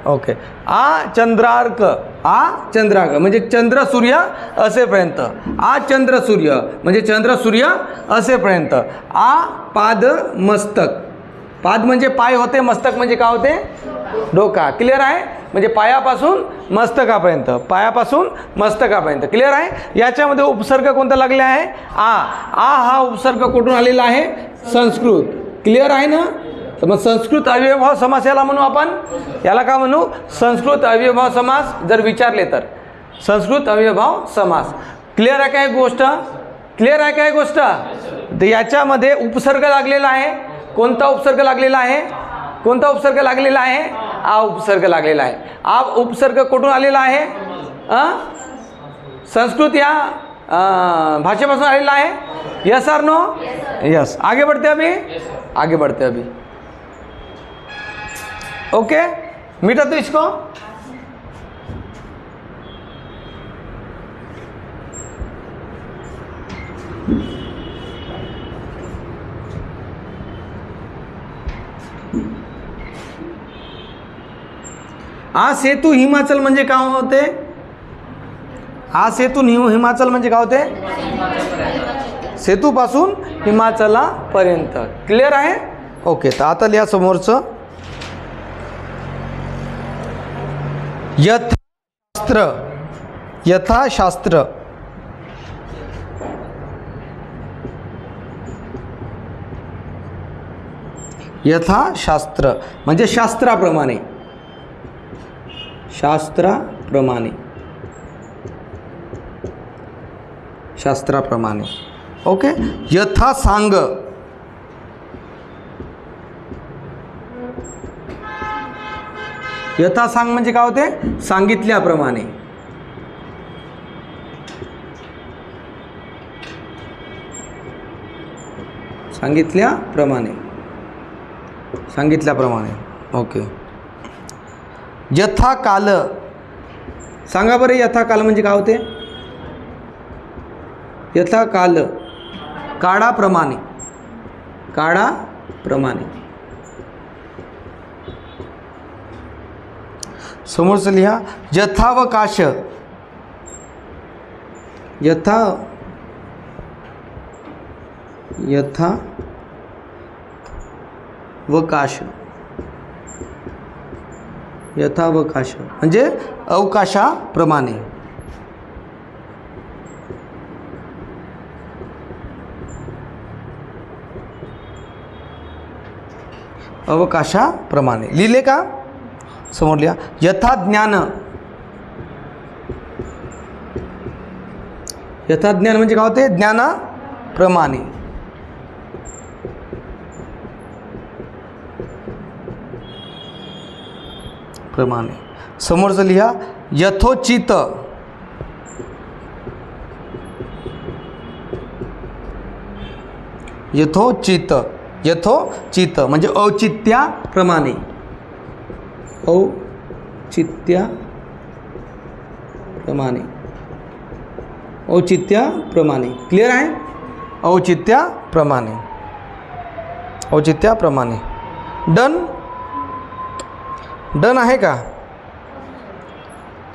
ओके. आ चंद्रार्क, आ चंद्रार्क म्हणजे चंद्र सूर्य असेपर्यंत. आ चंद्र सूर्य म्हणजे चंद्र सूर्य असेपर्यंत. आ पाद मस्तक, पाद म्हणजे पाय होते, मस्तक म्हणजे काय होते, डोका. क्लिअर आहे? म्हणजे पायापासून मस्तकापर्यंत, पायापासून मस्तकापर्यंत. क्लिअर आहे? याच्यामध्ये उपसर्ग कोणता लागले आहे, आ. आ हा उपसर्ग कुठून आलेला आहे, संस्कृत. क्लिअर आहे ना? तर मग संस्कृत अव्ययभाव समास याला म्हणू आपण. याला का म्हणू, संस्कृत अव्ययभाव समास. जर विचारले तर संस्कृत अव्ययभाव समास. क्लिअर आहे काय गोष्ट? क्लिअर आहे काय गोष्ट? तर याच्यामध्ये उपसर्ग लागलेला आहे. कोणता उपसर्ग लागलेला आहे, कोणता उपसर्ग लागलेला आहे, आ उपसर्ग लागलेला आहे. आ उपसर्ग कुठून आलेला आहे, संस्कृत या भाषेपासून आलेला आहे. Yes or no? यस. आगे बढ़ते अभी, आगे बढ़ते अभी. ओके, मिटा तो इसको. आ सेतू हिमाचल म्हणजे काय होते, आ सेतू हिमाचल म्हणजे काय होते, सेतूपासून हिमाचलापर्यंत. क्लिअर आहे? ओके. तर आता लिहा समोरचं, यथाशास्त्र. यथाशास्त्र, यथाशास्त्र म्हणजे शास्त्राप्रमाणे, शास्त्राप्रमाणे, शास्त्राप्रमाणे. ओके. यथा सांग, यथा सांग म्हणजे काय होते, सांगितल्याप्रमाणे. सांगितल्याप्रमाणे, सांगितल्याप्रमाणे. ओके. यथा काल, सांगा बरं यथा काल म्हणजे काय होते, यथा काल, काळाप्रमाणे, काळाप्रमाणे. समोरचं लिहा, यथावकाश. यथा, यथावकाश, यथावकाश म्हणजे अवकाशाप्रमाणे. अवकाशाप्रमाणे. लिहिले का? समोर लिहा. यथा ज्ञान, यथा ज्ञान म्हणजे काय होते, ज्ञानाप्रमाणे. प्रमाणे. समोरचं लिहा, यथोचित. यथोचित, यथोचित म्हणजे औचित्याप्रमाणे, औचित्याप्रमाणे, औचित्याप्रमाणे. क्लिअर आहे? औचित्याप्रमाणे, औचित्याप्रमाणे. डन, डन आहे का?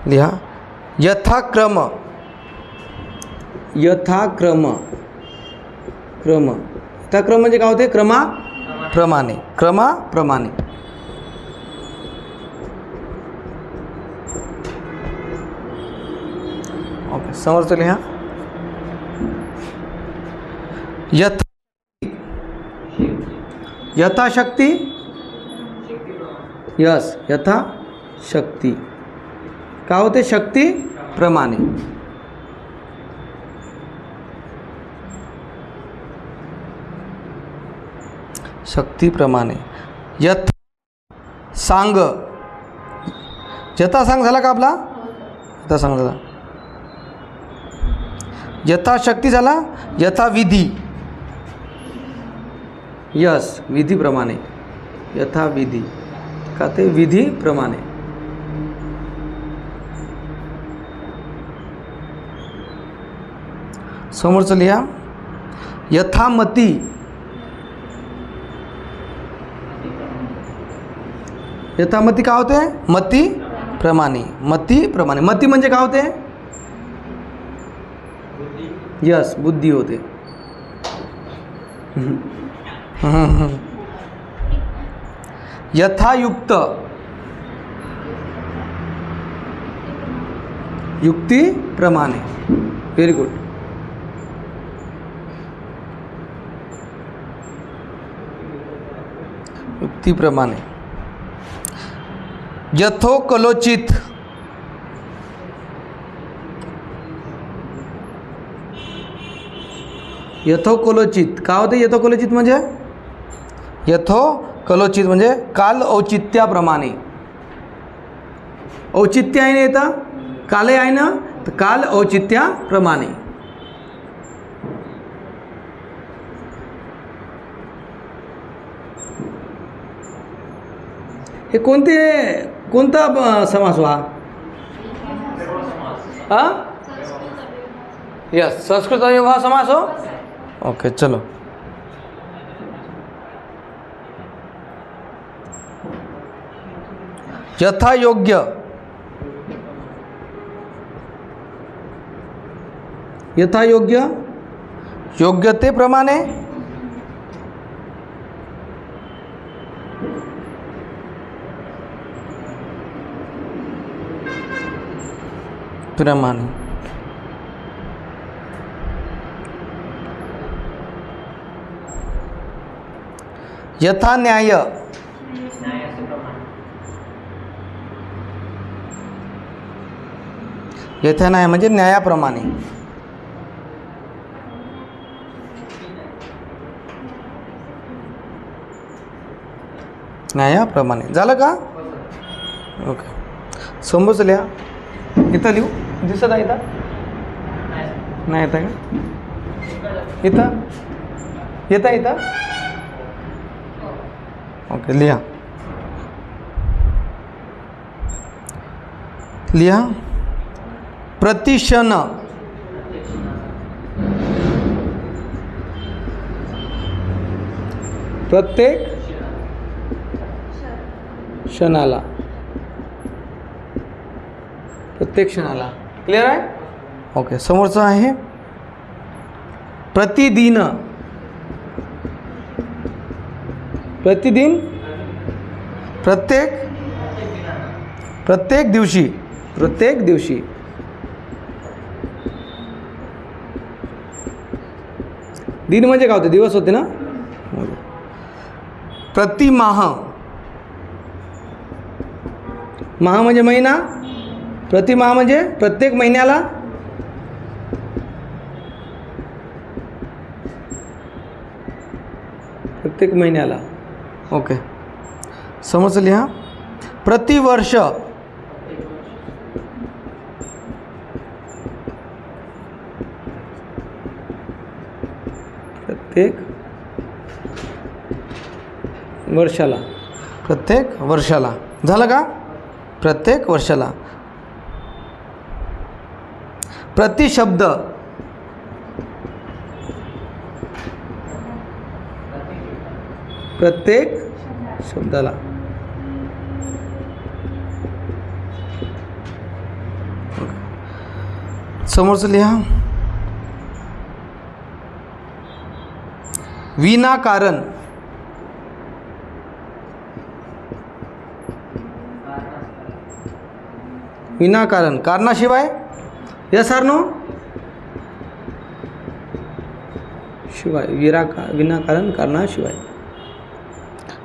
लिहा, यथाक्रम. यथाक्रम, क्रम, यथाक्रम म्हणजे काय होते, क्रमाप्रमाणे, क्रमाप्रमाणे. ओके. समोरचं लिहा, यथाशक्ती. यस, यथाशक्ती काय होते, शक्तीप्रमाणे. शक्तीप्रमाणे. यथा सांग, यथा सांग झाला का आपला, यथा सांग झाला. यथाशक्ती झाला, यथाविधी. यस, विधीप्रमाणे, यथाविधी का ते विधीप्रमाणे. समोरचं लिहा, यथामती. यथामती काय होते, मतीप्रमाणे, मतीप्रमाणे. मती म्हणजे काय होते, यस, बुद्धी होते. यथायुक्त, युक्तीप्रमाणे. Very good. युक्तीप्रमाणे. यथोकलोचित, यथोकलोचित काय होते? यथोकलोचित म्हणजे यथोकलोचित म्हणजे काल औचित्याप्रमाणे. औचित्य आहे ना येतं, काले आहे ना, तर काल औचित्याप्रमाणे. हे कोणता समास हा? यस, संस्कृत अव्ययभाव समास हो. ओके, चलो. यथायोग्य, यथायोग्य, योग्यतेप्रमाणे. प्रमाणे. यथा न्याय, यथा न्याय म्हणजे न्यायाप्रमाणे. न्यायाप्रमाणे. झालं का? ओके, समजलं लिहा. इथं लिहू, दिसत आहे इथं? नाही येत आहे का? इथं येत आहे इथं? ओके, लिहा. लिहा. प्रतिक्षण, प्रत्येक क्षणाला, प्रत्येक क्षणाला. क्लिअर आहे? ओके, समोरचं आहे प्रतिदिन, प्रतिदिन, प्रत्येक दिवशी, प्रत्येक दिवशी. दिन म्हणजे काय होते? दिवस होते ना. प्रतिमाह, माह म्हणजे महिना, प्रतिमाह म्हणजे प्रत्येक महिन्याला. प्रत्येक महिन्याला. ओके, समजलं लिहा. प्रतिवर्ष, प्रत्येक वर्षाला, प्रत्येक वर्षाला. झालं का? प्रत्येक वर्षाला. प्रतिशब्द, प्रत्येक शब्दाला. समोरचं लिहा. विनाकारण, विनाकारण, कारणाशिवाय. Yes or no? शिवाय, विनाकारण, कारणाशिवाय.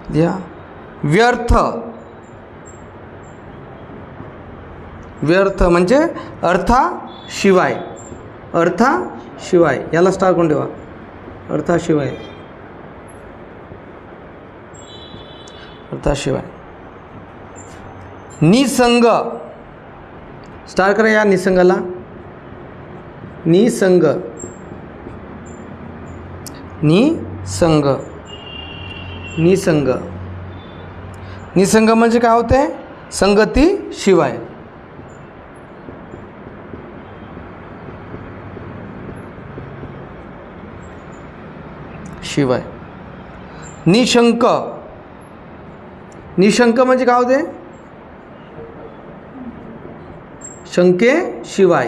लिहा. व्यर्थ, व्यर्थ म्हणजे अर्थाशिवाय, अर्थाशिवाय. याला स्टार कोण ठेवा? अर्थाशिवाय, अर्थाशिवाय. निसंग, स्टार करा या निसंगाला. निसंग, निसंग, निसंग. निसंग म्हणजे काय होते? संगतीशिवाय. शिवाय. निशंक, निशंक म्हणजे काय होते? शंकेशिवाय.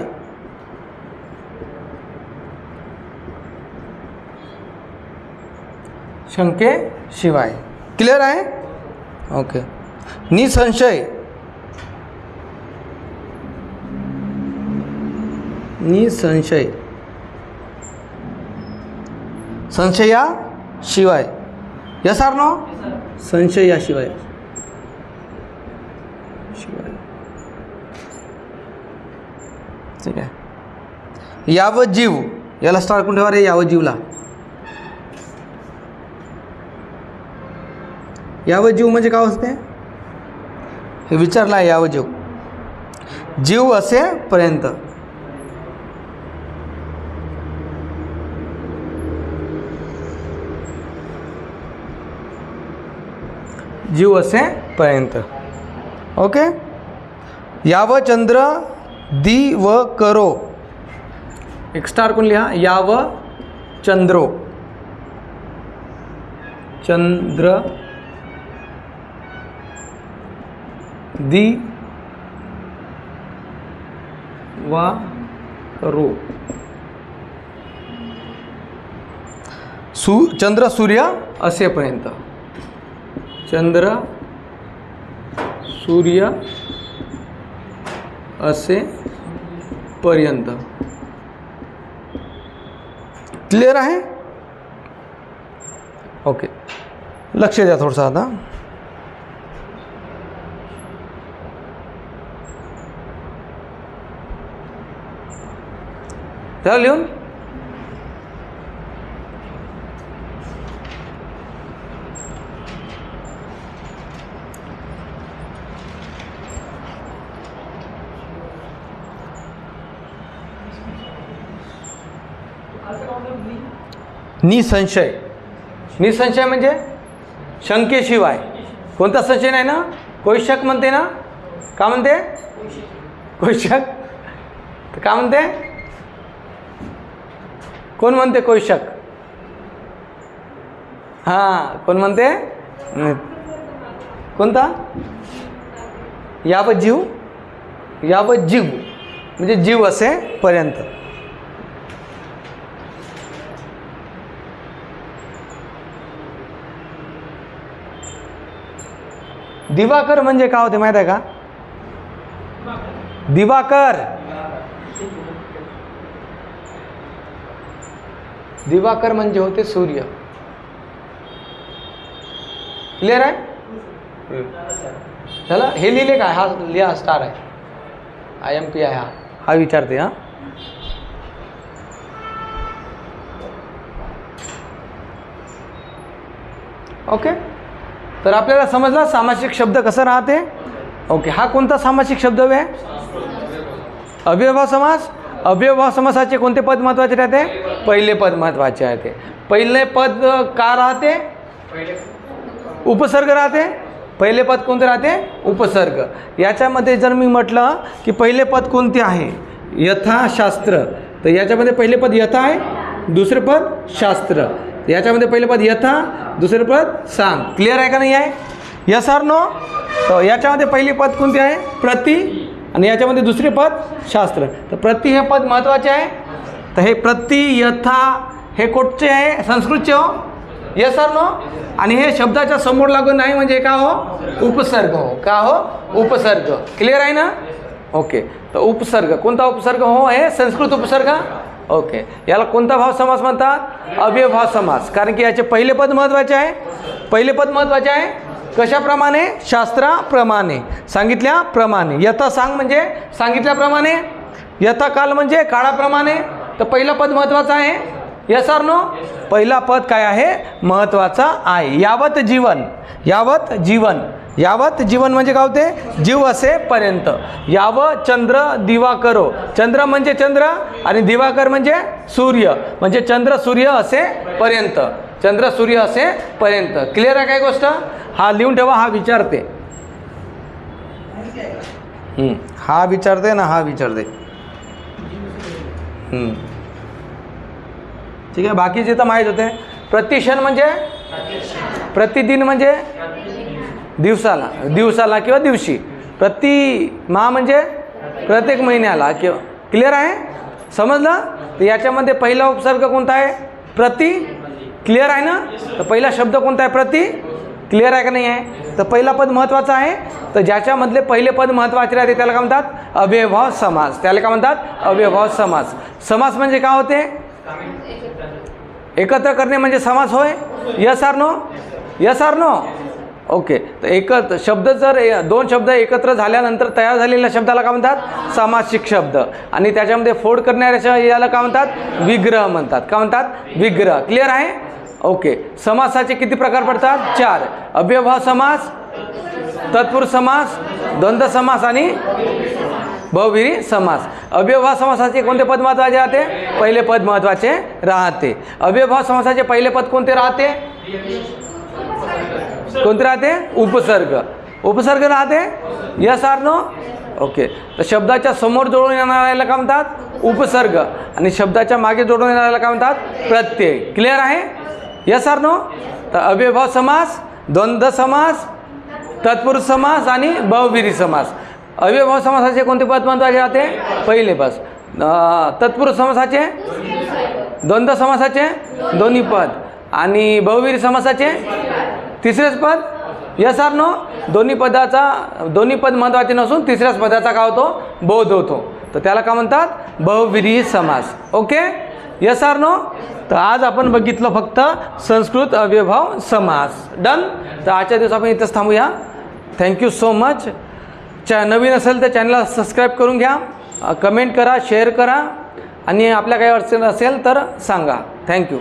शंकेशिवाय. क्लिअर आहे? ओके. निसंशय. निसंशय. संशयाशिवाय. Yes or no. संशयाशिवाय. ठीक आहे. यावजीव, याला स्टार करून ठेवा रे. यावजीवला. यावजीव म्हणजे काय असते हे विचारलं आहे. यावजीव जीव असेपर्यंत. जीव असेपर्यंत. ओके. याव चंद्र दिवकरो. एक स्टार कोण लिहा. याव चंद्रो. चंद्र दिवाकरो. चंद्र सूर्य असेपर्यंत. चंद्र सूर्य असेपर्यंत. क्लिअर आहे. ओके. लक्ष द्या थोडंसं आता. त्याला लिहून निसंशय. निसंशय म्हणजे शंकेशिवाय. कोणता संशय नाही ना. कोई शक म्हणते ना. का म्हणते. कोई शक. तर का म्हणते. कोण म्हणते कोई शक. हां कोण म्हणते. कोणता. यावजीव. यावजीव म्हणजे जीव असेपर्यंत. दिवाकर म्हणजे काय होते माहिती आहे का. दिवाकर. दिवाकर म्हणजे होते सूर्य. क्लिअर आहे. झालं. हे लिहिले काय. हा लिहा स्टार आहे. IMP आहे. हा विचारते. हा ओके. तर आपल्याला समजला सामासिक शब्द कसं राहते. ओके. हा कोणता सामासिक शब्द आहे. अव्ययभाव समास. अव्ययभाव समासाचे कोणते पद महत्त्वाचे राहते. पहिले पद महत्त्वाचे राहते. पहिले पद का राहते. उपसर्ग राहते. पहिले पद कोणते राहते. उपसर्ग. याच्यामध्ये जर मी म्हटलं की पहिले पद कोणते आहे. यथाशास्त्र. तर याच्यामध्ये पहिले पद यथा आहे. दुसरे पद शास्त्र. याच्यामध्ये पहिले पद यथा. दुसरे पद सांग. क्लिअर आहे का नाही आहे. Yes or no. तर याच्यामध्ये पहिली पद कोणते आहे. प्रति. आणि याच्यामध्ये दुसरे पद शास्त्र. तर प्रति हे पद महत्त्वाचे आहे. तर हे प्रति यथा हे कोणचे आहे. संस्कृतचे हो. Yes or no. आणि हे शब्दाच्या समोर लागून नाही म्हणजे का हो. उपसर्ग हो. का हो. उपसर्ग. क्लिअर आहे ना. ओके. तर उपसर्ग कोणता उपसर्ग हो. हे संस्कृत उपसर्ग. ओके. याला कोणता भाव समास म्हणतात. अव्ययभाव समास. कारण की याचे पहिले पद महत्त्वाचे आहे. पहिले पद महत्त्वाचे आहे. कशाप्रमाणे. शास्त्राप्रमाणे. सांगितल्याप्रमाणे. यथा सांग म्हणजे सांगितल्याप्रमाणे. यथा काल म्हणजे काळाप्रमाणे. तर पहिलं पद महत्त्वाचं आहे. Yes or no. पहिला पद काय आहे. महत्त्वाचा आहे. यावत जीवन. यावत जीवन. यावत जीवन म्हणजे काय होते. जीव असेपर्यंत. याव चंद्र दिवाकरो. चंद्र म्हणजे चंद्र आणि दिवाकर म्हणजे सूर्य. म्हणजे चंद्र सूर्य असेपर्यंत. चंद्र सूर्य असेपर्यंत. क्लिअर आहे काय गोष्ट. हा लिहून ठेवा. हा विचारते. हा विचारते ना. हा विचारते. ठीक आहे. बाकीचे तर माहीत होते. प्रतिक्षण म्हणजे प्रतिदिन म्हणजे दिवसाला. दिवसाला किंवा दिवशी. प्रति माह म्हणजे प्रत्येक महिन्याला किंवा. क्लिअर आहे. समजलं. तर याच्यामध्ये पहिला उपसर्ग कोणता आहे. प्रति. क्लिअर आहे ना. तर पहिला शब्द कोणता आहे. प्रति. क्लिअर आहे का नाही आहे? तर पहिला पद महत्त्वाचा आहे, तर ज्याच्यामधले पहिले पद महत्त्वाचे राहते त्याला काय म्हणतात? अव्ययभाव समास. त्याला काय म्हणतात? अव्ययभाव समास. समास म्हणजे काय होते? एकत्र करणे म्हणजे समास होय. Yes or no? Yes or no? Okay. तर शब्द जर दोन शब्द एकत्र झाल्यानंतर तयार झालेल्या शब्दाला काय म्हणतात? सामासिक शब्द. आणि त्याच्यामध्ये फोड करणाऱ्या याला काय म्हणतात? विग्रह म्हणतात. काय म्हणतात? विग्रह. क्लिअर आहे? ओके. समासाचे किती प्रकार पडतात? 4. अव्ययभाव समास, तत्पुरुष समास, द्वंद्व समास आणि बहुव्रीही समास. अव्ययभाव समासाचे कोणते पद महत्त्वाचे राहते? पहिले पद महत्त्वाचे राहते. अव्ययभाव समासाचे पहिले पद कोणते राहते? कोणते राहते? उपसर्ग. उपसर्ग राहते. Yes or no? ओके. तर शब्दाच्या समोर जोडून येणाऱ्याला काय म्हणतात? उपसर्ग. आणि शब्दाच्या मागे जोडून येणाऱ्याला काय म्हणतात? प्रत्यय. क्लिअर आहे? Yes or no? तर अव्ययभाव समास, द्वंद्व समास, तत्पुरुष समास आणि बहुव्रीही समास. अव्ययभाव समासाचे कोणते पद महत्त्वाचे राहते? पहिले पद. तत्पुरुष समासाचे, द्वंद्व समासाचे दोन्ही पद आणि बहुव्रीही समासाचे तिसरेच पद. Yes or no? दोन्ही पद महत्त्वाचे नसून तिसऱ्याच पदाचा काय होतो? बोध होतो. तर त्याला काय म्हणतात? बहुव्रीही समास. ओके. Yes or no? तर आज आपण बघितलं फक्त संस्कृत अव्ययभाव समास. डन. तर आजच्या दिवस आपण इथंच थांबूया. Thank you so much. नवीन असेल तर चॅनलला सबस्क्राईब करून घ्या, कमेंट करा, शेअर करा आणि आपल्या काही अडचण असेल तर सांगा. थँक्यू.